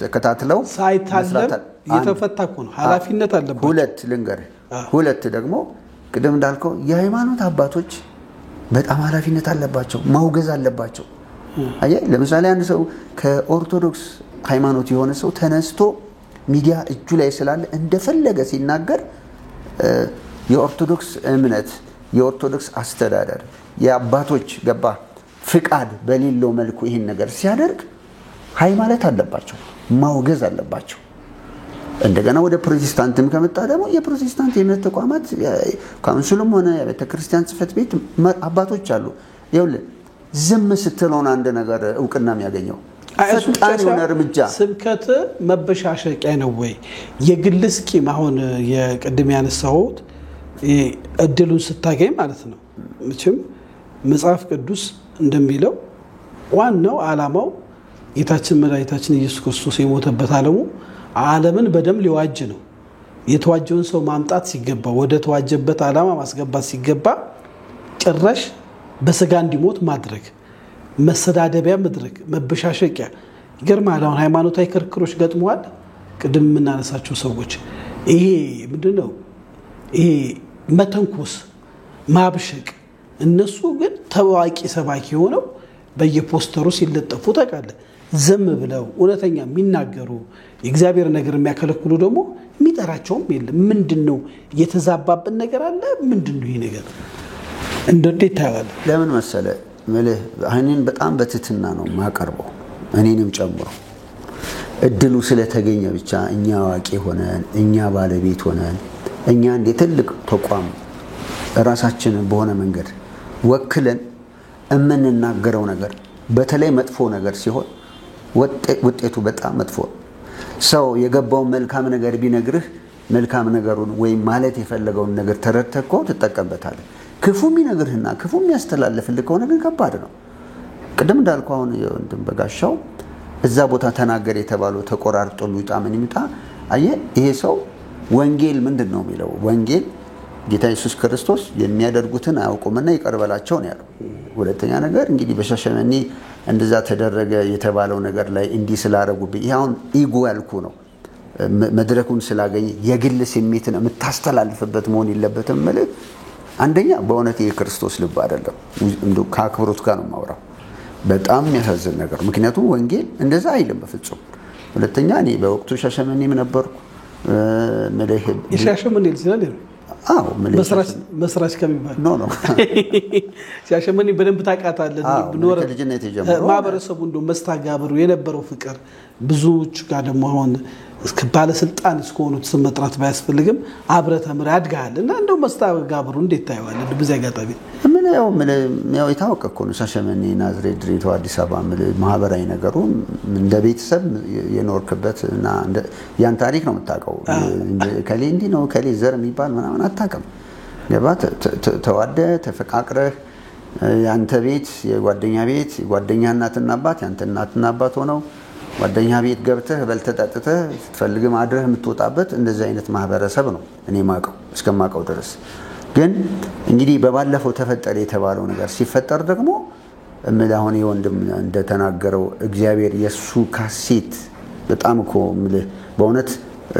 S3: ተከታትለው
S2: ሳይታለም የተፈታኩ ነው ኃላፊነት አለባቸው
S3: ሁለት ደግሞ ቅድም እንዳልከው የሃይማኖት አባቶች በጣም ኃላፊነት አለባቸው ማውገዝ አለባቸው አየህ ለምሳሌ አንድ ሰው ከኦርቶዶክስ ሃይማኖት የሆነ ሰው ተነስቶ ሚዲያ እጁ ላይ ስላለ እንደፈለገ ሲናገር የኦርቶዶክስ እምነት የኦርቶዶክስ አስተዳደር የአባቶች ገባ ፍቃድ በሌለው መልኩ ይሄን ነገር ሲያደርግ ሃይማኖት አለባቸው ማውገዝ አለባቸው እንደገና ወደ ፕሮቴስታንትም ከመጣ ደግሞ የፕሮቴስታንት የእምነት ተቋማት ካውንስሉም ሆነ የቤተክርስቲያን ጽፈት ቤት አባቶች አሉ ይኸውልህ ዝም ስትለው አንድ ነገር እውቅና የሚያገኘው ፈጣን የሆነ እርምጃ
S2: ስብከት መበሻሸቂያ ነው ወይ የግል ስኪም አሁን የቅድም ያነሳሁት እድሉን ስታገኝ ማለት ነው ምንም መጽሐፍ ቅዱስ እንደሚለው ዋናው ዓላማው ጌታችን መድኃኒታችን ኢየሱስ ክርስቶስ የሞተበት ዓለምን በደም ሊዋጅ ነው የተዋጀውን ሰው ማምጣት ሲገባ ወደ ተዋጀበት ዓላማ ማስገባት ሲገባ ጭራሽ በስጋ እንዲሞት ማድረግ መሰዳደቢያ መድረግ መበሻሸቂያ ይገርማል አሁን ሃይማኖታዊ ክርክሮች ገጥመዋል ቅድም የምናነሳቸው ሰዎች ይሄ ምንድነው ይሄ መተንኮስ ማብሸቅ እነሱ ግን ታዋቂ ሰባኪ ሆነው በየፖስተሩ ሲለጠፉ ታውቃለህ ዝም ብለው እውነተኛ የሚናገሩ የእግዚአብሔር ነገር የሚያከለክሉ ደግሞ የሚጠራቸውም የለም ምንድነው የተዛባበት ነገር አለ ምንድነው ይሄ ነገር እንዴት ታያለህ
S3: ለምን መሰለ ማለት አይኔን በጣም በትትና ነው ማቀርበው እኔንም ጨምሮ እድሉ ስለተገኘ ብቻ እኛ ዋቂ ሆነን እኛ ባለቤት ሆነን እኛ እንደ ትልቅ ተቋም ራሳችንን በሆነ መንገድ ወክለን እምንናገረው ነገር በተለይ መጥፎ ነገር ሲሆን ውጤቱ በጣም መጥፎ ሰው የገባው መልካም ነገር ቢነግርህ መልካም ነገሩን ወይ ማለት የፈለገውን ነገር ተረድተኮ ተጠቀምበታለህ ክፉ የሚነግርህና ክፉ የሚያስተላልፍልህ ከሆነ ግን ከባድ ነው ቅድም እንዳልኩ አሁን እንትን በጋሻው እዛ ቦታ ተናገር የተባለው ተቆራርጦ ሊውጣ ምን ይምጣ አየ ይሄ ሰው ወንጌል ምንድነው የሚለው ወንጌል ጌታ ኢየሱስ ክርስቶስ የሚያደርጉትን አያውቁምና ይቀርበላቸው ነው ያለው ሁለተኛ ነገር እንግዲህ በሻሸመኔ እንደዛ ተደረገ የተባለው ነገር ላይ እንዲ ስላረጉብኝ ይሁን ኢጎ ያልኩ ነው መድረኩን ስላገኘ የግል ስሜትን የምታስተላልፍበት መሆን የለበትም ማለት አንደኛ በእውነት የክርስቶስ ልብ አይደለም እንዶ ካክብሮት ጋር ነው ማውራው በጣም የሚያሳዝን ነገር ምክንያቱም ወንጌል እንደዛ አይልም በፍጹም ሁለተኛ እኔ በወቅቱ ሻሸመኔም ነበርኩ መለህ
S2: የሻሸመኔ ልጅ
S3: አዎ
S2: መስራች ከሚባል
S3: ኖ
S2: ሻሸመኔ በደንብ ታውቃታለህ ኖር
S3: ልጅነት የጀመረው
S2: ማህበረሰቡ እንደው መስተጋብሩ የነበረው ፍቅር ብዙዎች ጋር ደግሞ አሁን እስከ ባለስልጣን እስከሆኑት ስም መጥራት ባያስፈልግም አብረተምር ያድጋል እና እንደው መስተጋብሩ እንዴት ታየዋለህ በዚህ አጋጣሚ
S3: ያው የታወቀ እኮ ነው ሻሸመኔ ናዝሬት ድሬዳዋ አዲስ አበባ ማህበራዊ ነገሩ እንደ ቤተሰብ የኖርክበት እና ያን ታሪክ ነው የምታውቀው ከሌ እንዲ ነው ከሌ ዘር የሚባል ምናምን አታውቅም ገባ ተዋደ ተፈቃቅረህ ያንተ ቤት የጓደኛ ቤት የጓደኛ እናትና አባት ያንተ እናትና አባት ሆነው ጓደኛ ቤት ገብተህ በልተጣጥተህ ስትፈልግ ማድረህ የምትወጣበት እንደዚህ አይነት ማህበረሰብ ነው እኔ ማቀው እስከማቀው ድረስ ግን እንግዲህ በባለፈው ተፈጠረ የተባለው ነገር ሲፈጠር ደግሞ እምላሁን ይወንድም እንደተናገረው እግዚአብሔር የሱ ካሴት በጣም እኮ በእውነት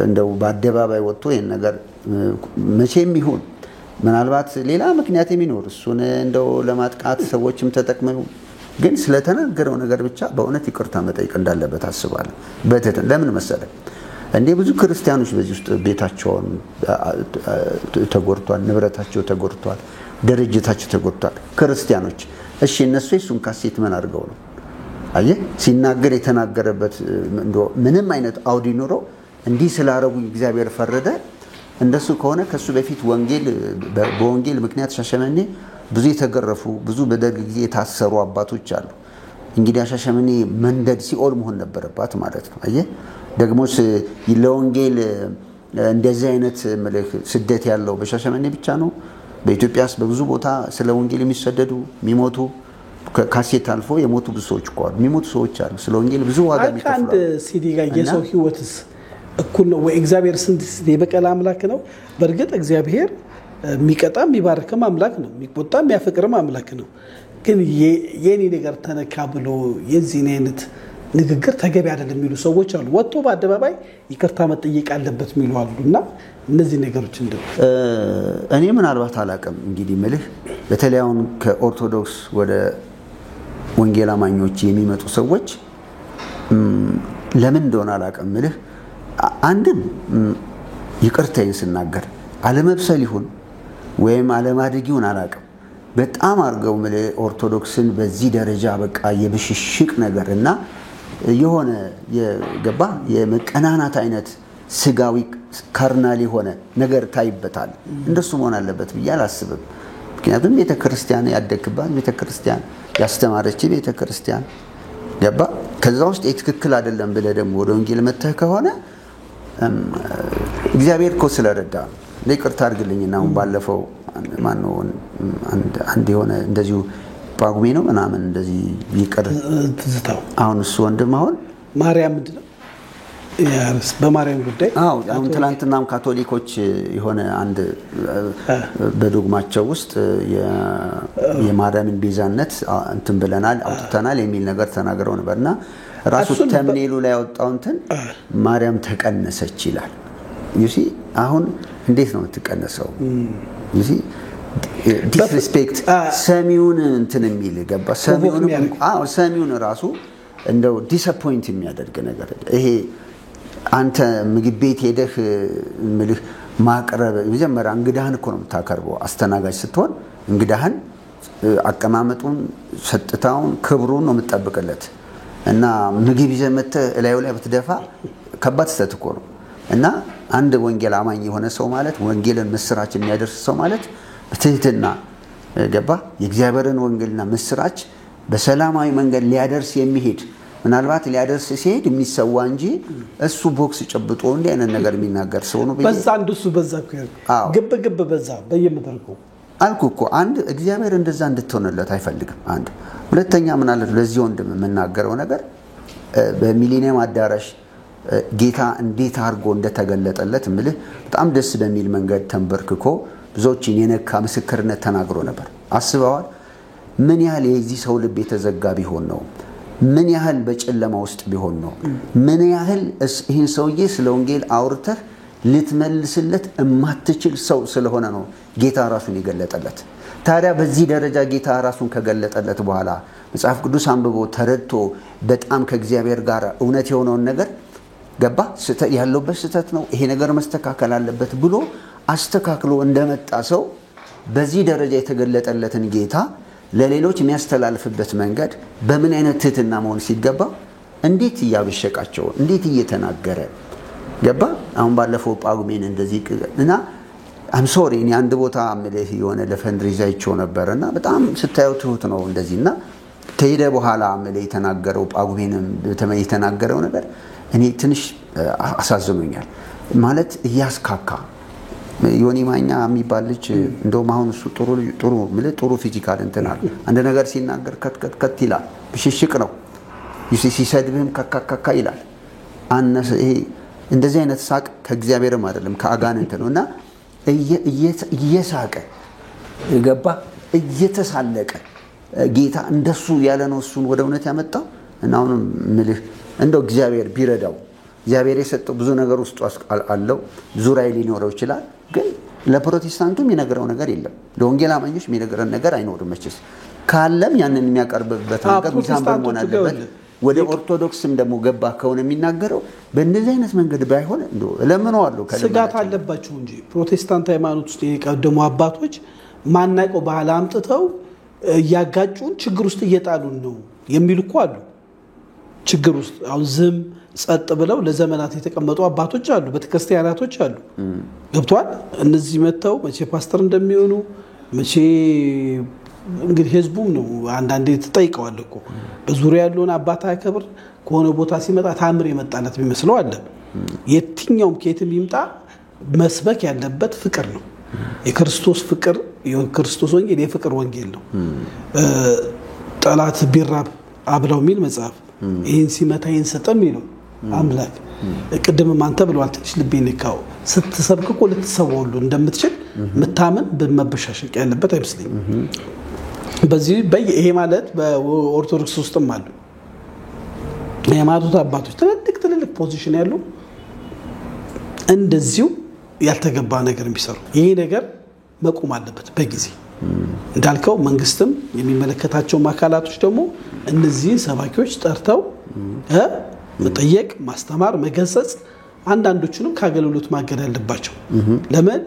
S3: እንደው በአደባባይ ወጥቶ ይሄን ነገር መቼም ይሁን ምናልባት ሌላ ምክንያት የሚኖር እሱን እንደው ለማጥቃት ሰዎችም ተጠቅመው ግን ስለተናገረው ነገር ብቻ በእውነት ይቅርታ መጠየቅ እንዳለበት አስባለሁ በተተ ለምን መሰለ እንዴ ብዙ ክርስቲያኖች በዚህ ውስጥ ቤታቸውን ተጎርቷል ንብረታቸው ተጎርቷል ድርጅታቸው ተጎርቷል ክርስቲያኖች እሺ እነሱ እሱን ካሴት ምን አድርገው ነው አየ ሲናገር የተናገረበት እንደው ምንም አይነት አውዲ ኑሮ እንዲህ ስላረጉ እግዚአብሔር ፈረደ እንደሱ ከሆነ ከሱ በፊት ወንጌል በወንጌል ምክንያት ሻሸመኔ ብዙ የተገረፉ ብዙ በደግ ጊዜ የታሰሩ አባቶች አሉ እንግዲህ ሻሸመኔ መንደድ ሲኦል መሆን ነበረባት ማለት ነው አየ ደግሞስ ለወንጌል እንደዚህ አይነት መልክ ስደት ያለው በሻሸመኔ ብቻ ነው በኢትዮጵያስ በብዙ ቦታ ስለ ወንጌል የሚሰደዱ የሚሞቱ ካሴት አልፎ የሞቱ ብዙ ሰዎች ቆር የሚሞቱ ሰዎች አሉ ስለ ወንጌል ብዙ ዋጋ የሚከፍሉ
S2: አንድ ሲዲ ጋር የሰው ህይወትስ እኩል ነው ወይ እግዚአብሔር ስንት የበቀል አምላክ ነው በርግጥ እግዚአብሔር የሚቀጣም የሚባርክም አምላክ ነው የሚቆጣም የሚያፈቅርም አምላክ ነው ግን የኔ ነገር ተነካ ብሎ የዚህ አይነት ንግግር ተገቢ አይደለም የሚሉ ሰዎች አሉ ወጥቶ በአደባባይ ይቅርታ መጠየቅ አለበት የሚሉ አሉና እነዚህ ነገሮች እንደው
S3: እኔ ምናልባት አላቀም እንግዲህ መልህ በተለያውን ከኦርቶዶክስ ወደ ወንጌል አማኞች የሚመጡ ሰዎች ለምን እንደሆነ አላቀም መልህ አንድም ይቅርታዬን ስናገር አለመብሰል ይሁን ወይም አለማድረግ ይሁን አላቀም በጣም አርገው መልህ ኦርቶዶክስን በዚህ ደረጃ በቃ የብሽሽቅ ነገርና የሆነ የገባ የመቀናናት አይነት ስጋዊ ካርናል የሆነ ነገር ታይበታል እንደሱ መሆን አለበት ብዬ አላስብም ምክንያቱም ቤተክርስቲያን ያደክባት ቤተክርስቲያን ያስተማረች ቤተክርስቲያን ገባ ከዛ ውስጥ የትክክል አይደለም ብለ ደግሞ ወደ ወንጌል መተህ ከሆነ እግዚአብሔር እኮ ስለረዳ ለይቅርታ አድርግልኝና አሁን ባለፈው ማን ነው አንድ የሆነ እንደዚሁ ጳጉሜ ነው ምናምን እንደዚህ ይቀር
S2: ትዝታው
S3: አሁን እሱ ወንድም አሁን
S2: ማርያም ምንድነው በማርያም ጉዳይ
S3: አሁን ትላንትናም ካቶሊኮች የሆነ አንድ በዶግማቸው ውስጥ የማርያምን ቤዛነት እንትን ብለናል አውጥተናል የሚል ነገር ተናግረው ነበርና ራሱ ተምኔሉ ላይ ያወጣው እንትን ማርያም ተቀነሰች ይላል ዩሲ አሁን እንዴት ነው የምትቀነሰው ዩሲ ዲስሪስፔክት ሰሚውን እንትን የሚል ገባ ሰሚውን ራሱ እንደው ዲስአፖይንት የሚያደርግ ነገር ይሄ አንተ ምግብ ቤት ሄደህ ምልህ ማቅረብ መጀመሪያ እንግዳህን እኮ ነው የምታቀርበው አስተናጋጅ ስትሆን እንግዳህን አቀማመጡን ሰጥታውን ክብሩን ነው የምትጠብቅለት እና ምግብ ይዘህ መጥተህ እላዩ ላይ ብትደፋ ከባድ ስተት እኮ ነው እና አንድ ወንጌል አማኝ የሆነ ሰው ማለት ወንጌልን ምስራች የሚያደርስ ሰው ማለት በትህትና ገባ የእግዚአብሔርን ወንጌልና ምስራች በሰላማዊ መንገድ ሊያደርስ የሚሄድ ምናልባት ሊያደርስ ሲሄድ የሚሰዋ እንጂ እሱ ቦክስ ጨብጦ እንደ አይነት ነገር የሚናገር ሰው ነው
S2: በዛ እንደሱ በዛ ግብ በዛ በየመድረኩ
S3: አልኩ እኮ አንድ እግዚአብሔር እንደዛ እንድትሆንለት አይፈልግም አንድ ሁለተኛ ምናልባት ለዚህ ወንድም የምናገረው ነገር በሚሊኒየም አዳራሽ ጌታ እንዴት አርጎ እንደተገለጠለት ምልህ በጣም ደስ በሚል መንገድ ተንበርክኮ ብዙዎችን የነካ ምስክርነት ተናግሮ ነበር አስበዋል ምን ያህል የዚህ ሰው ልብ የተዘጋ ቢሆን ነው ምን ያህል በጨለማ ውስጥ ቢሆን ነው ምን ያህል ይህን ሰውዬ ስለ ወንጌል አውርተህ ልትመልስለት የማትችል ሰው ስለሆነ ነው ጌታ ራሱን ይገለጠለት ታዲያ በዚህ ደረጃ ጌታ ራሱን ከገለጠለት በኋላ መጽሐፍ ቅዱስ አንብቦ ተረድቶ በጣም ከእግዚአብሔር ጋር እውነት የሆነውን ነገር ገባ ያለውበት ስተት ነው ይሄ ነገር መስተካከል አለበት ብሎ አስተካክሎ እንደመጣ ሰው በዚህ ደረጃ የተገለጠለትን ጌታ ለሌሎች የሚያስተላልፍበት መንገድ በምን አይነት ትህትና መሆን ሲገባ እንዴት ያበሸቃቸው እንዴት እየተናገረ ገባ አሁን ባለፈው ጳጉሜን እንደዚህ እና I'm sorry እኔ አንድ ቦታ አምልህ የሆነ ለፈንድሪዛ ይቸው ነበርና በጣም ስታየው ትሁት ነው እንደዚህና ከሄደ በኋላ አምልህ የተናገረው ጳጉሜንም በተመይ የተናገረው ነገር እኔ ትንሽ አሳዝኖኛል ማለት ያስካካ ዮኒ ማኛ የሚባል ልጅ እንደውም አሁን እሱ ጥሩ ፊዚካል እንተናል አንድ ነገር ሲናገር ከት ይላል ብሽሽቅ ነው ሲሰድብህም ከካካካ ይላል አነሰ ይሄ እንደዚህ አይነት ሳቅ ከእግዚአብሔርም አይደለም ከአጋንንት ነውና እየሳቀ ገባ እየተሳለቀ ጌታ እንደሱ ያለ ነው እሱን ወደ እውነት ያመጣው እና አሁንም ምልህ እንደው እግዚአብሔር ቢረዳው እግዚአብሔር የሰጠው ብዙ ነገር ውስጥ አለው ብዙ ራይ ሊኖረው ይችላል ግን ለፕሮቴስታንቱም የሚነገረው ነገር የለም ለወንጌል አማኞች የሚነገረን ነገር አይኖርም መቼስ ካለም ያንን የሚያቀርብበት ነገር ቢታምር መሆን አለበት ወደ ኦርቶዶክስም ደግሞ ገባ ከሆነ የሚናገረው በእንደዚህ አይነት መንገድ ባይሆን እንደው ለምንዋለው
S2: ስጋት አለባቸው እንጂ ፕሮቴስታንት ሃይማኖት ውስጥ የቀደሙ አባቶች ማናቀው ባህል አምጥተው ያጋጩን ችግር ውስጥ እየጣሉን ነው የሚልኩ አሉ ችግር ውስጥ አው ዝም ጸጥ ብለው ለዘመናት የተቀመጡ አባቶች አሉ በተክርስቲያናቶች አሉ ገብቷል እነዚህ መተው መቼ ፓስተር እንደሚሆኑ መቼ እንግዲህ ህዝቡም ነው አንዳንዴ ተጠይቀዋል እኮ በዙሪያ ያለውን አባታ ያከብር ከሆነ ቦታ ሲመጣ ታምር የመጣለት ቢመስለው አለ የትኛውም ከየትም ይምጣ መስበክ ያለበት ፍቅር ነው የክርስቶስ ፍቅር የክርስቶስ ወንጌል የፍቅር ወንጌል ነው ጠላት ቢራብ አብላው ሚል መጽሐፍ ይሄን ሲመታ ይሄን ሰጠም ይለው አምላክ ቅድም ማንተ ብለዋል ትንሽ ልቤን ነካው ስትሰብክ እኮ ልትሰዋሉ እንደምትችል መታመን በመበሻሸቅ ያለበት አይመስልኝም በዚህ ይሄ ማለት በኦርቶዶክስ ውስጥም አሉ የሃይማኖት አባቶች ትልልቅ ፖዚሽን ያሉ እንደዚሁ ያልተገባ ነገር የሚሰሩ ይሄ ነገር መቆም አለበት በጊዜ እንዳልከው መንግስትም የሚመለከታቸው አካላቶች ደግሞ እነዚህ ሰባኪዎች ጠርተው መጠየቅ ማስተማር መገሰጽ አንዳንዶቹንም ካገለሉት ማገድ አለባቸው ለምን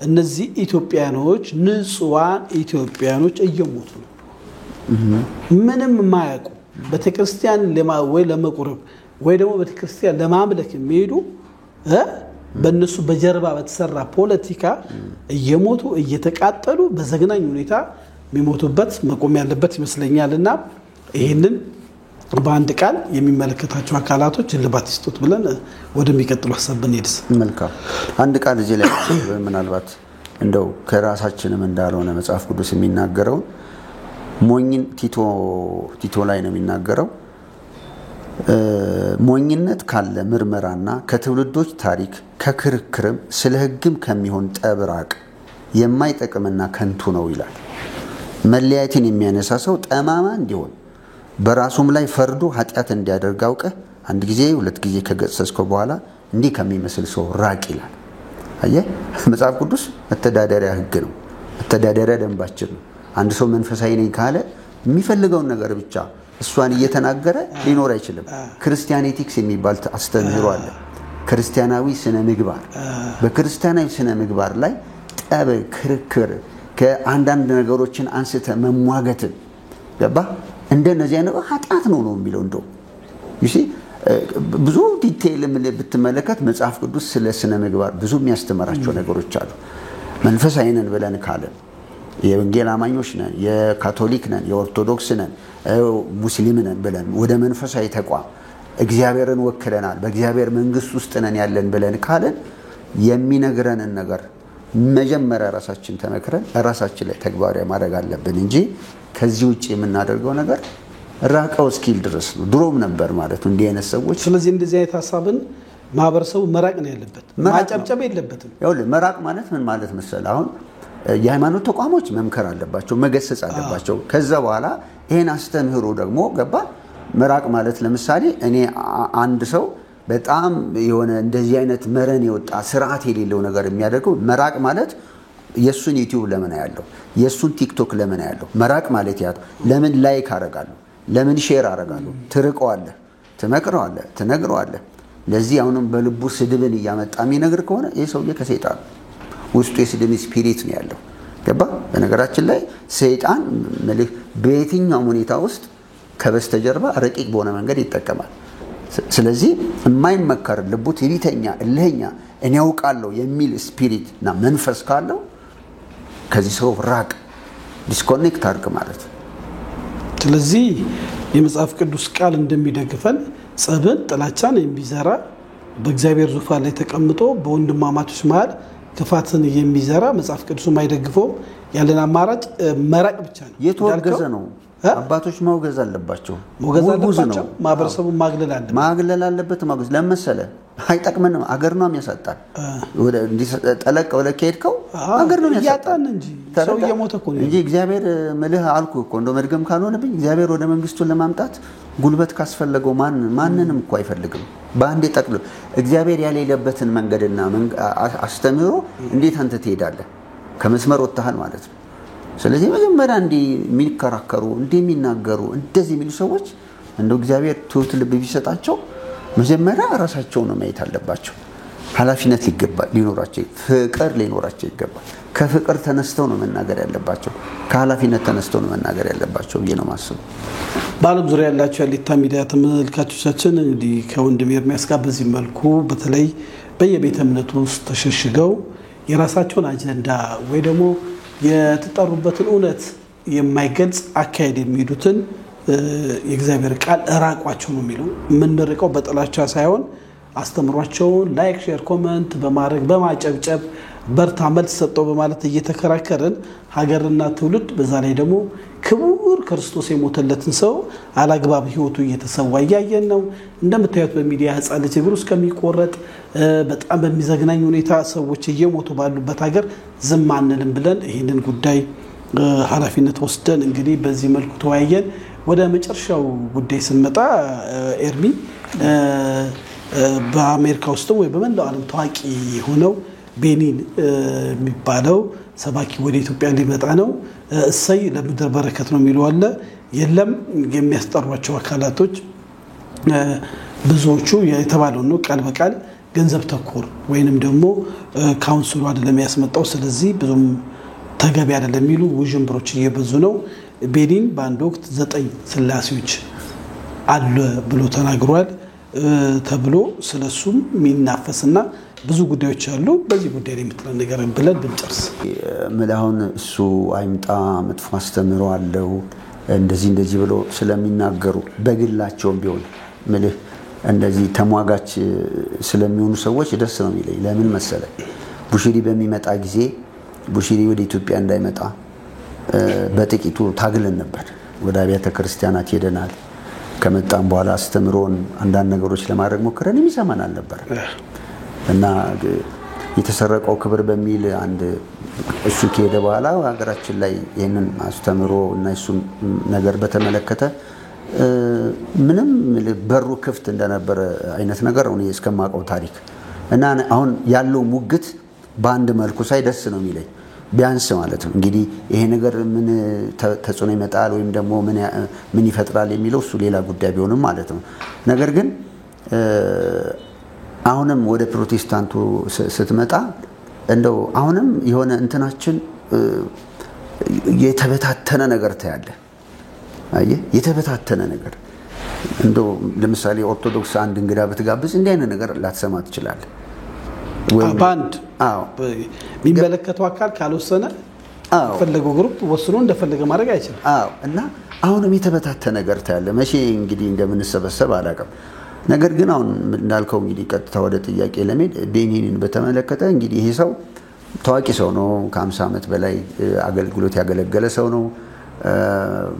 S2: እነዚህ ኢትዮጵያኖች ንጹሃን ኢትዮጵያኖች እየሞቱ ነው ምንም ማያውቁ በተክርስቲያን ወይ ለመቁረብ ወይ ደግሞ በተክርስቲያን ለማምለክ የሚሄዱ በእነሱ በጀርባ በተሰራ ፖለቲካ እየሞቱ እየተቃጠሉ በዘግናኝ ሁኔታ የሚሞቱበት መቆም ያለበት ይመስለኛልና ይሄንን በአንድ ቃል የሚመለከታቸው አካላቶች ልባት ይስጡት ብለን ወደሚቀጥለው ሐሳብ ብንሄድስ
S3: መልካም አንድ ቃል እዚህ ላይ ምናልባት እንደው ከራሳችንም እንዳልሆነ መጽሐፍ ቅዱስ የሚናገረው ሞኝን ቲቶ ላይ ነው የሚናገረው ሞኝነት ካለ ምርመራና ከትውልዶች ታሪክ ከክርክርም ስለ ሕግም ከሚሆን ጠብራቅ የማይጠቅምና ከንቱ ነው ይላል። መለያየትን የሚያነሳ ሰው ጠማማ እንዲሆን በራሱም ላይ ፈርዶ ኃጢአት እንዲያደርግ አውቀህ አንድ ጊዜ ሁለት ጊዜ ከገሰጽከው በኋላ እንዲህ ከሚመስል ሰው ራቅ ይላል። አየህ፣ መጽሐፍ ቅዱስ መተዳደሪያ ሕግ ነው፣ መተዳደሪያ ደንባችን ነው። አንድ ሰው መንፈሳዊ ነኝ ካለ የሚፈልገውን ነገር ብቻ እሷን እየተናገረ ሊኖር አይችልም። ክርስቲያን ኤቲክስ የሚባል አስተምህሮ አለ። ክርስቲያናዊ ስነ ምግባር። በክርስቲያናዊ ስነ ምግባር ላይ ጠብ፣ ክርክር፣ ከአንዳንድ ነገሮችን አንስተ መሟገትን ገባ እንደነዚህ አይነት ኃጢአት ነው የሚለው። እንደው ብዙ ዲቴይል ብትመለከት መጽሐፍ ቅዱስ ስለ ስነ ምግባር ብዙ የሚያስተምራቸው ነገሮች አሉ። መንፈሳዊ ነን ብለን ካለን የወንጌል አማኞች ነን፣ የካቶሊክ ነን፣ የኦርቶዶክስ ነን፣ ሙስሊም ነን ብለን ወደ መንፈሳዊ ተቋም እግዚአብሔርን ወክለናል፣ በእግዚአብሔር መንግስት ውስጥ ነን ያለን ብለን ካለን የሚነግረንን ነገር መጀመሪያ ራሳችን ተመክረን ራሳችን ላይ ተግባራዊ ማድረግ አለብን እንጂ ከዚህ ውጪ የምናደርገው ነገር ራቀው እስኪል ድረስ ነው። ድሮም ነበር ማለት ነው እንዲህ አይነት ሰዎች።
S2: ስለዚህ እንደዚህ አይነት ሐሳብን ማህበረሰቡ መራቅ ነው ያለበት፣ ማጨብጨብ የለበትም።
S3: ይኸውልህ መራቅ ማለት ምን ማለት መሰለህ? አሁን የሃይማኖት ተቋሞች መምከር አለባቸው፣ መገሰጽ አለባቸው። ከዛ በኋላ ይሄን አስተምህሮ ደግሞ ገባ መራቅ ማለት ለምሳሌ እኔ አንድ ሰው በጣም የሆነ እንደዚህ አይነት መረን የወጣ ስርዓት የሌለው ነገር የሚያደርገው መራቅ ማለት የሱን ዩቲዩብ ለምን ያለው የሱን ቲክቶክ ለምን ያለው መራቅ ማለት ያ ለምን ላይክ አረጋለሁ፣ ለምን ሼር አረጋለሁ? ትርቀዋለህ፣ ትመክረዋለህ፣ ትነግረዋለህ። ለዚህ አሁንም በልቡ ስድብን እያመጣ የሚነግር ከሆነ ይሄ ሰውዬ ከሰይጣን ውስጡ የስድብ ስፒሪት ነው ያለው። ገባ? በነገራችን ላይ ሰይጣን መልክ በየትኛው ሁኔታ ውስጥ ከበስተጀርባ ረቂቅ በሆነ መንገድ ይጠቀማል። ስለዚህ የማይመከር ልቡ ትዕቢተኛ፣ እልህኛ፣ እኔ ያውቃለሁ የሚል ስፒሪት እና መንፈስ ካለው ከዚህ ሰው ራቅ፣ ዲስኮኔክት አድርግ ማለት።
S2: ስለዚህ የመጽሐፍ ቅዱስ ቃል እንደሚደግፈን ጸብን፣ ጥላቻን የሚዘራ በእግዚአብሔር ዙፋን ላይ ተቀምጦ በወንድማማቾች መሃል ክፋትን የሚዘራ መጽሐፍ ቅዱስ የማይደግፈው ያለን አማራጭ መራቅ ብቻ ነው።
S3: የተወገዘ ነው። አባቶች ማውገዝ አለባቸው።
S2: ማውገዝ አለባቸው። ማህበረሰቡ ማግለል አለበት።
S3: ማግለል አለበት። ማውገዝ ለምሳሌ አይጠቅመንም። አገር ነው የሚያሳጣን። ወደ ጠለቅ ወደ ከሄድከው አገር ነው የሚያሳጣን
S2: እንጂ ሰው እየሞተ እኮ ነው
S3: እንጂ እግዚአብሔር መልህ አልኩ እኮ እንደው መድገም ካልሆነብኝ እግዚአብሔር ወደ መንግስቱን ለማምጣት ጉልበት ካስፈለገው ማንንም እኮ አይፈልግም። በአንዴ ጠቅሎ እግዚአብሔር ያሌለበትን መንገድና አስተምህሮ እንዴት አንተ ትሄዳለህ? ከመስመር ወጥተሃል ማለት ነው። ስለዚህ መጀመሪያ እንዲህ የሚከራከሩ እንዲህ የሚናገሩ እንደዚህ የሚሉ ሰዎች እንደው እግዚአብሔር ትሁት ልብ ቢሰጣቸው መጀመሪያ ራሳቸው ነው ማየት አለባቸው። ኃላፊነት ሊኖራቸው፣ ፍቅር ሊኖራቸው ይገባል። ከፍቅር ተነስተው ነው መናገር ያለባቸው፣ ከኃላፊነት ተነስተው ነው መናገር ያለባቸው ብዬ ነው ማስበው።
S2: በዓለም ዙሪያ ያላችሁ የሀሌታ ሚዲያ ተመልካቾቻችን እንግዲህ ከወንድም ኤርሚያስ ጋር በዚህ መልኩ በተለይ በየቤተ እምነቱ ውስጥ ተሸሽገው የራሳቸውን አጀንዳ ወይ ደግሞ የተጠሩበትን እውነት የማይገልጽ አካሄድ የሚሄዱትን የእግዚአብሔር ቃል እራቋቸው ነው የሚለው። የምንርቀው በጥላቻ ሳይሆን አስተምሯቸውን ላይክ፣ ሼር፣ ኮመንት በማድረግ በማጨብጨብ በርታ መልስ ሰጠው በማለት እየተከራከረን ሀገርና ትውልድ በዛ ላይ ደግሞ ክቡር ክርስቶስ የሞተለትን ሰው አላግባብ ህይወቱ እየተሰዋ እያየን ነው። እንደምታዩት በሚዲያ ህፃን ልጅ እግሩ እስከሚቆረጥ በጣም በሚዘግናኝ ሁኔታ ሰዎች እየሞቱ ባሉበት ሀገር ዝም አንልም ብለን ይህንን ጉዳይ ኃላፊነት ወስደን እንግዲህ በዚህ መልኩ ተወያየን። ወደ መጨረሻው ጉዳይ ስንመጣ ኤርሚ በአሜሪካ ውስጥ ወይ በመላው ዓለም ታዋቂ የሆነው ቤኒን የሚባለው ሰባኪ ወደ ኢትዮጵያ ሊመጣ ነው። እሰይ ለምድር በረከት ነው የሚለው አለ። የለም የሚያስጠሯቸው አካላቶች ብዙዎቹ የተባለው ነው ቃል በቃል ገንዘብ ተኮር ወይንም ደግሞ ካውንስሉ አይደለም ያስመጣው፣ ስለዚህ ብዙም ተገቢ አይደለም የሚሉ ውዥንብሮች እየበዙ ነው። ቤኒን በአንድ ወቅት 9 ስላሴዎች አለ ብሎ ተናግሯል ተብሎ ስለሱም የሚናፈስና ብዙ ጉዳዮች አሉ። በዚህ ጉዳይ ላይ የምትለን ነገር ብለን ብንጨርስ
S3: መላውን እሱ አይምጣ መጥፎ አስተምሮ አለው እንደዚህ ብሎ ስለሚናገሩ በግላቸውም ቢሆን ምልህ እንደዚህ ተሟጋች ስለሚሆኑ ሰዎች ደስ ነው የሚለኝ። ለምን መሰለ? ቡሽሪ በሚመጣ ጊዜ ቡሽሪ ወደ ኢትዮጵያ እንዳይመጣ በጥቂቱ ታግለን ነበር። ወደ አብያተ ክርስቲያናት ሄደናል። ከመጣን በኋላ አስተምሮን አንዳንድ ነገሮች ለማድረግ ሞክረን የሚሰማን አልነበር እና የተሰረቀው ክብር በሚል አንድ እሱ ከሄደ በኋላ ሀገራችን ላይ ይሄንን አስተምሮ እና እሱን ነገር በተመለከተ ምንም በሩ ክፍት እንደነበረ አይነት ነገር ነው እስከማውቀው ታሪክ እና አሁን ያለው ሙግት በአንድ መልኩ ሳይ ደስ ነው የሚለኝ ቢያንስ ማለት ነው እንግዲህ ይሄ ነገር ምን ተጽዕኖ ይመጣል ወይም ደግሞ ምን ይፈጥራል የሚለው እሱ ሌላ ጉዳይ ቢሆንም ማለት ነው ነገር ግን አሁንም ወደ ፕሮቴስታንቱ ስትመጣ እንደው አሁንም የሆነ እንትናችን የተበታተነ ነገር ታያለ አየ የተበታተነ ነገር እንደው ለምሳሌ ኦርቶዶክስ አንድ እንግዳ ብትጋብዝ እንዲህ አይነት ነገር ላትሰማ ትችላለህ
S2: ባንድ የሚመለከተው አካል ካልወሰነ ፈለገው ግሩፕ ወስኖ እንደፈለገ ማድረግ አይችልም
S3: እና አሁንም የተበታተነ ነገር ታያለ መቼ እንግዲህ እንደምንሰበሰብ አላቀም ነገር ግን አሁን እንዳልከው እንግዲህ ቀጥታ ወደ ጥያቄ ለመሄድ ቤኒንን በተመለከተ እንግዲህ ይሄ ሰው ታዋቂ ሰው ነው ከ50 ዓመት በላይ አገልግሎት ያገለገለ ሰው ነው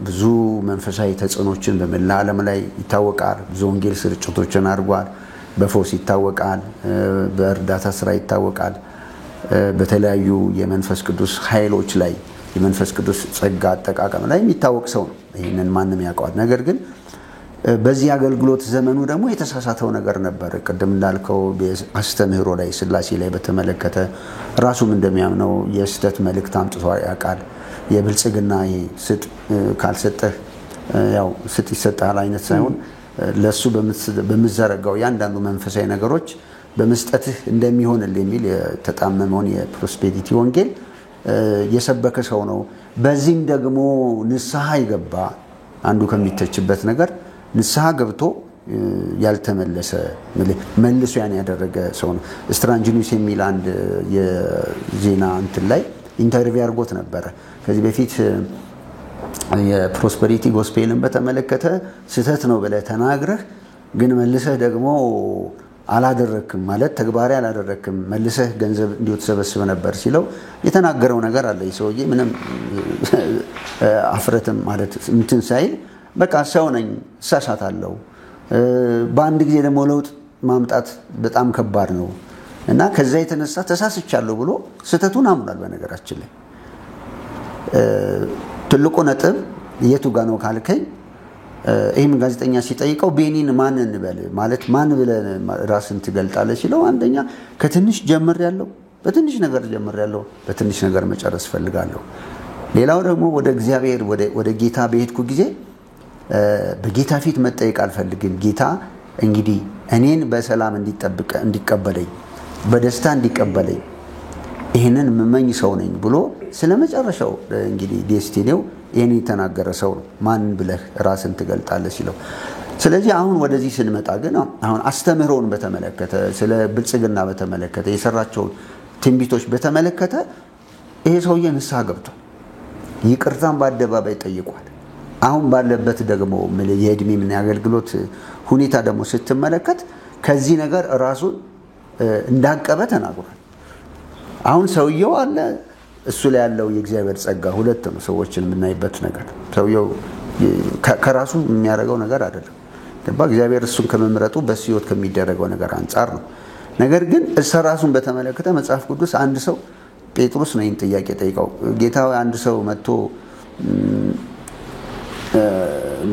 S3: ብዙ መንፈሳዊ ተጽዕኖችን በመላ ዓለም ላይ ይታወቃል ብዙ ወንጌል ስርጭቶችን አድርጓል በፎስ ይታወቃል በእርዳታ ስራ ይታወቃል በተለያዩ የመንፈስ ቅዱስ ኃይሎች ላይ የመንፈስ ቅዱስ ጸጋ አጠቃቀም ላይ የሚታወቅ ሰው ነው ይሄንን ማንንም ያውቀዋል ነገር ግን በዚህ አገልግሎት ዘመኑ ደግሞ የተሳሳተው ነገር ነበር ቅድም እንዳልከው አስተምህሮ ላይ ስላሴ ላይ በተመለከተ ራሱም እንደሚያምነው የስተት መልእክት አምጥቶ ያውቃል የብልጽግና ስጥ ካልሰጠህ ያው ስጥ ይሰጣል አይነት ሳይሆን ለሱ በመዘረጋው ያንዳንዱ መንፈሳዊ ነገሮች በመስጠትህ እንደሚሆንልህ የሚል የተጣመመውን የፕሮስፔሪቲ ወንጌል የሰበከ ሰው ነው በዚህም ደግሞ ንስሐ ይገባ አንዱ ከሚተችበት ነገር ንስሐ ገብቶ ያልተመለሰ መልሶ ያን ያደረገ ሰው ነው ስትራንጂኒስ የሚል አንድ የዜና እንትን ላይ ኢንተርቪው አድርጎት ነበር ከዚህ በፊት የፕሮስፐሪቲ ጎስፔልን በተመለከተ ስህተት ነው ብለህ ተናግረህ ግን መልሰህ ደግሞ አላደረክም ማለት ተግባራዊ አላደረክም መልሰህ ገንዘብ እንዲወተሰበስብ ነበር ሲለው የተናገረው ነገር አለ ይሰውዬ ምንም አፍረትም ማለት እንትን ሳይል በቃ ሰው ነኝ ሳሳታለሁ በአንድ ጊዜ ደግሞ ለውጥ ማምጣት በጣም ከባድ ነው እና ከዛ የተነሳ ተሳስቻለሁ ብሎ ስህተቱን አምኗል በነገራችን ላይ ትልቁ ነጥብ የቱ ጋር ነው ካልከኝ ይሄም ጋዜጠኛ ሲጠይቀው ቤኒን ማን እንበል ማለት ማን ብለ ራስን ትገልጣለህ ሲለው አንደኛ ከትንሽ ጀምር ያለው በትንሽ ነገር ጀምር ያለው በትንሽ ነገር መጨረስ ፈልጋለሁ ሌላው ደግሞ ወደ እግዚአብሔር ወደ ጌታ በሄድኩ ጊዜ በጌታ ፊት መጠየቅ አልፈልግም ጌታ እንግዲህ እኔን በሰላም እንዲቀበለኝ በደስታ እንዲቀበለኝ ይሄንን መመኝ ሰው ነኝ ብሎ ስለመጨረሻው እንግዲህ ዴስቲኒው ይሄን የተናገረ ሰው ነው ማን ብለህ ራስን ትገልጣለህ ሲለው ስለዚህ አሁን ወደዚህ ስንመጣ ግን አሁን አስተምህሮን በተመለከተ ስለ ብልጽግና በተመለከተ የሰራቸው ትንቢቶች በተመለከተ ይሄ ሰውዬ ንስሐ ገብቷል ይቅርታን በአደባባይ ጠይቋል አሁን ባለበት ደግሞ የእድሜ ምን ያገልግሎት ሁኔታ ደግሞ ስትመለከት ከዚህ ነገር ራሱን እንዳቀበ ተናግሯል አሁን ሰውየው አለ እሱ ላይ ያለው የእግዚአብሔር ጸጋ ሁለት ነው ሰዎችን የምናይበት ነገር ሰውየው ከራሱ የሚያደርገው ነገር አይደለም ደባ እግዚአብሔር እሱን ከመምረጡ በሲዮት ከሚደረገው ነገር አንፃር ነው ነገር ግን ራሱን በተመለከተ መጽሐፍ ቅዱስ አንድ ሰው ጴጥሮስ ነው ይህን ጥያቄ ጠይቀው ጌታው አንድ ሰው መጥቶ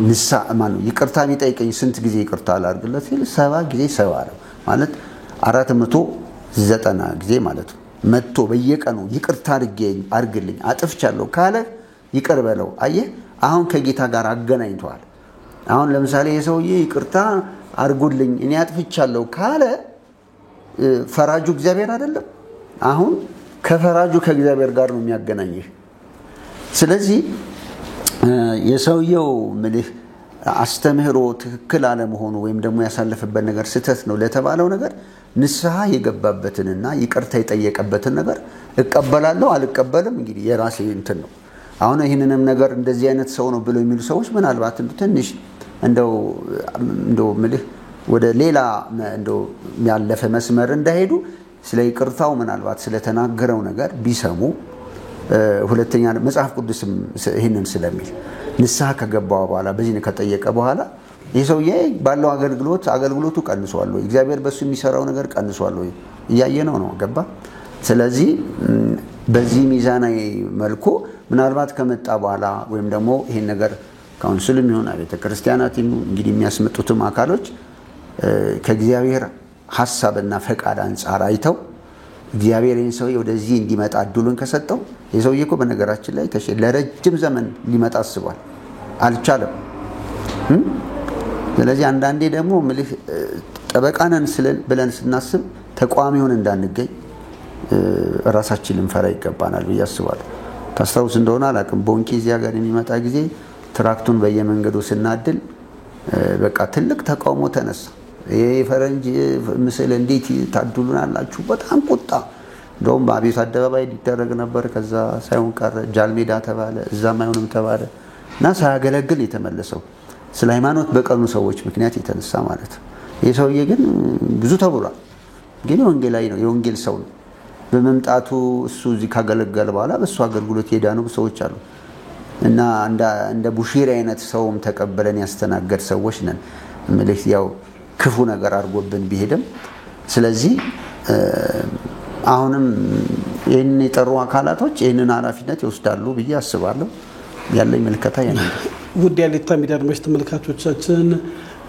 S3: ንሳ ማኑ ይቅርታ ቢጠይቀኝ ስንት ጊዜ ይቅርታ አላርግለት ሲል 70 ጊዜ 70 ነው ማለት 490 ጊዜ ማለት ነው መጥቶ በየቀኑ ይቅርታ አርግልኝ አጥፍቻለሁ ካለ ይቅር በለው አየህ አሁን ከጌታ ጋር አገናኝቷል አሁን ለምሳሌ የሰውዬ ይቅርታ አርጉልኝ እኔ አጥፍቻለሁ ካለ ፈራጁ እግዚአብሔር አይደለም አሁን ከፈራጁ ከእግዚአብሔር ጋር ነው የሚያገናኝህ ስለዚህ የሰውየው ምልህ አስተምህሮ ትክክል አለመሆኑ ወይም ደግሞ ያሳለፈበት ነገር ስህተት ነው ለተባለው ነገር ንስሐ የገባበትንና ይቅርታ የጠየቀበትን ነገር እቀበላለሁ አልቀበልም እንግዲህ የራሴ እንትን ነው አሁን ይሄንንም ነገር እንደዚህ አይነት ሰው ነው ብሎ የሚሉ ሰዎች ምናልባት ትንሽ እንደው ምልህ ወደ ሌላ እንደው ያለፈ መስመር እንዳይሄዱ ስለ ይቅርታው ምናልባት ስለ ተናገረው ነገር ቢሰሙ ሁለተኛ መጽሐፍ ቅዱስም ይሄንን ስለሚል ንስሐ ከገባው በኋላ በዚህ ከጠየቀ በኋላ የሰውዬ ባለው አገልግሎቱ ቀንሷል ወይ እግዚአብሔር በሱ የሚሰራው ነገር ቀንሷል ወይ እያየነው ነው ገባ ስለዚህ በዚህ ሚዛናዊ መልኩ ምናልባት ከመጣ በኋላ ወይም ደግሞ ይሄን ነገር ካውንስልም ይሁን አቤተ ክርስቲያናት እንግዲህ የሚያስመጡትም አካሎች ከእግዚአብሔር ሐሳብና ፈቃድ አንፃር አይተው እግዚአብሔር ይህን ወደዚህ እንዲመጣ እድሉን ከሰጠው የሰውዬ እኮ በነገራችን ላይ ለረጅም ዘመን ሊመጣ አስቧል አልቻለም ስለዚህ አንዳንዴ ደግሞ ምልህ ጠበቃነን ብለን ስናስብ ተቋሚውን እንዳንገኝ ራሳችንን ፈራ ይገባናል ብያስባለሁ ታስታውስ እንደሆነ አላቅም ቦንኪ እዚያ ጋር የሚመጣ ጊዜ ትራክቱን በየመንገዱ ስናድል በቃ ትልቅ ተቃውሞ ተነሳ የፈረንጅ ምስል እንዴት ታድሉናላችሁ በጣም ቁጣ እንደውም በአብዮት አደባባይ ሊደረግ ነበር ከዛ ሳይሆን ቀረ ጃልሜዳ ተባለ እዛም አይሆንም ተባለ እና ሳያገለግል የተመለሰው ስለ ሃይማኖት በቀኑ ሰዎች ምክንያት የተነሳ ማለት የሰውዬ ግን ብዙ ተብሏል ግን ወንጌላዊ ነው የወንጌል ሰው ነው በመምጣቱ እሱ እዚህ ካገለገለ በኋላ በሱ አገልግሎት የዳኑ ሰዎች አሉ እና እንደ ቡሺር አይነት ሰውም ተቀበለን ያስተናገድ ሰዎች ነን ምልክ ያው ክፉ ነገር አድርጎብን ቢሄድም ስለዚህ አሁንም ይሄን የጠሩ አካላቶች ይሄንን ኃላፊነት ይወስዳሉ ብዬ አስባለሁ ያለኝ መልከታ ያኔ
S2: ውድ ያሌታ ሚዲያ አድማጭ ተመልካቾቻችን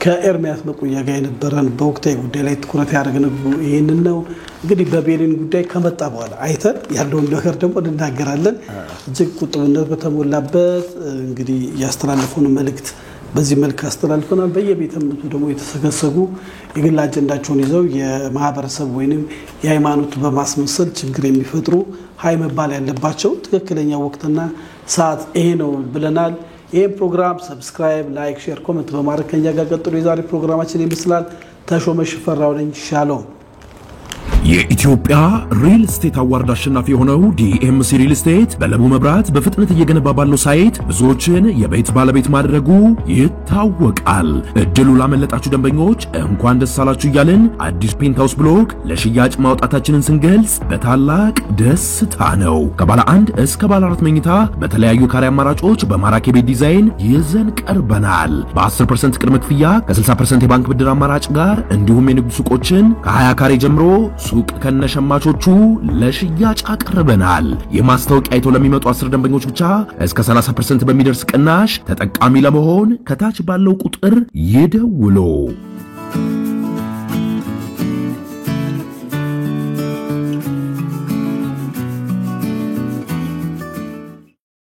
S2: ከኤርሚያስ መቆያ ጋር የነበረን በወቅታዊ ጉዳይ ላይ ትኩረት ያደረግነው ይሄንን ነው እንግዲህ በቤሊን ጉዳይ ከመጣ በኋላ አይተን ያለውን ነገር ደግሞ እንናገራለን እጅግ ቁጥብነት በተሞላበት እንግዲህ ያስተላልፉን መልእክት በዚህ መልክ አስተላልፈናል በየቤተ እምነቱ ደግሞ የተሰገሰጉ የግል አጀንዳቸውን ይዘው የማህበረሰብ ወይንም የሃይማኖት በማስመሰል ችግር የሚፈጥሩ ሃይ መባል ያለባቸው ትክክለኛ ወቅትና ሰዓት ይሄ ነው ብለናል ይሄን ፕሮግራም ሰብስክራይብ ላይክ ሼር ኮሜንት በማድረግ ከኛ ጋር ቀጥሉ የዛሬ ፕሮግራማችን ይመስላል ተሾመ ሽፈራው ነኝ ሻሎም
S1: የኢትዮጵያ ሪል ስቴት አዋርድ አሸናፊ የሆነው ዲኤምሲ ሪል ስቴት በለቡ መብራት በፍጥነት እየገነባ ባለው ሳይት ብዙዎችን የቤት ባለቤት ማድረጉ ይታወቃል። እድሉ ላመለጣችሁ ደንበኞች እንኳን ደስ አላችሁ እያልን አዲስ ፔንታውስ ብሎክ ለሽያጭ ማውጣታችንን ስንገልጽ በታላቅ ደስታ ነው። ከባለ 1 እስከ ባለ 4 መኝታ በተለያዩ ካሬ አማራጮች በማራኪ ቤት ዲዛይን ይዘን ቀርበናል። በ10% ቅድመ ክፍያ ከ60% የባንክ ብድር አማራጭ ጋር እንዲሁም የንግድ ሱቆችን ከ20 ካሬ ጀምሮ ሱቅ ከነሸማቾቹ ለሽያጭ አቀርበናል። የማስታወቂያ አይቶ ለሚመጡ 10 ደንበኞች ብቻ እስከ 30% በሚደርስ ቅናሽ ተጠቃሚ ለመሆን ከታች ባለው ቁጥር ይደውሉ።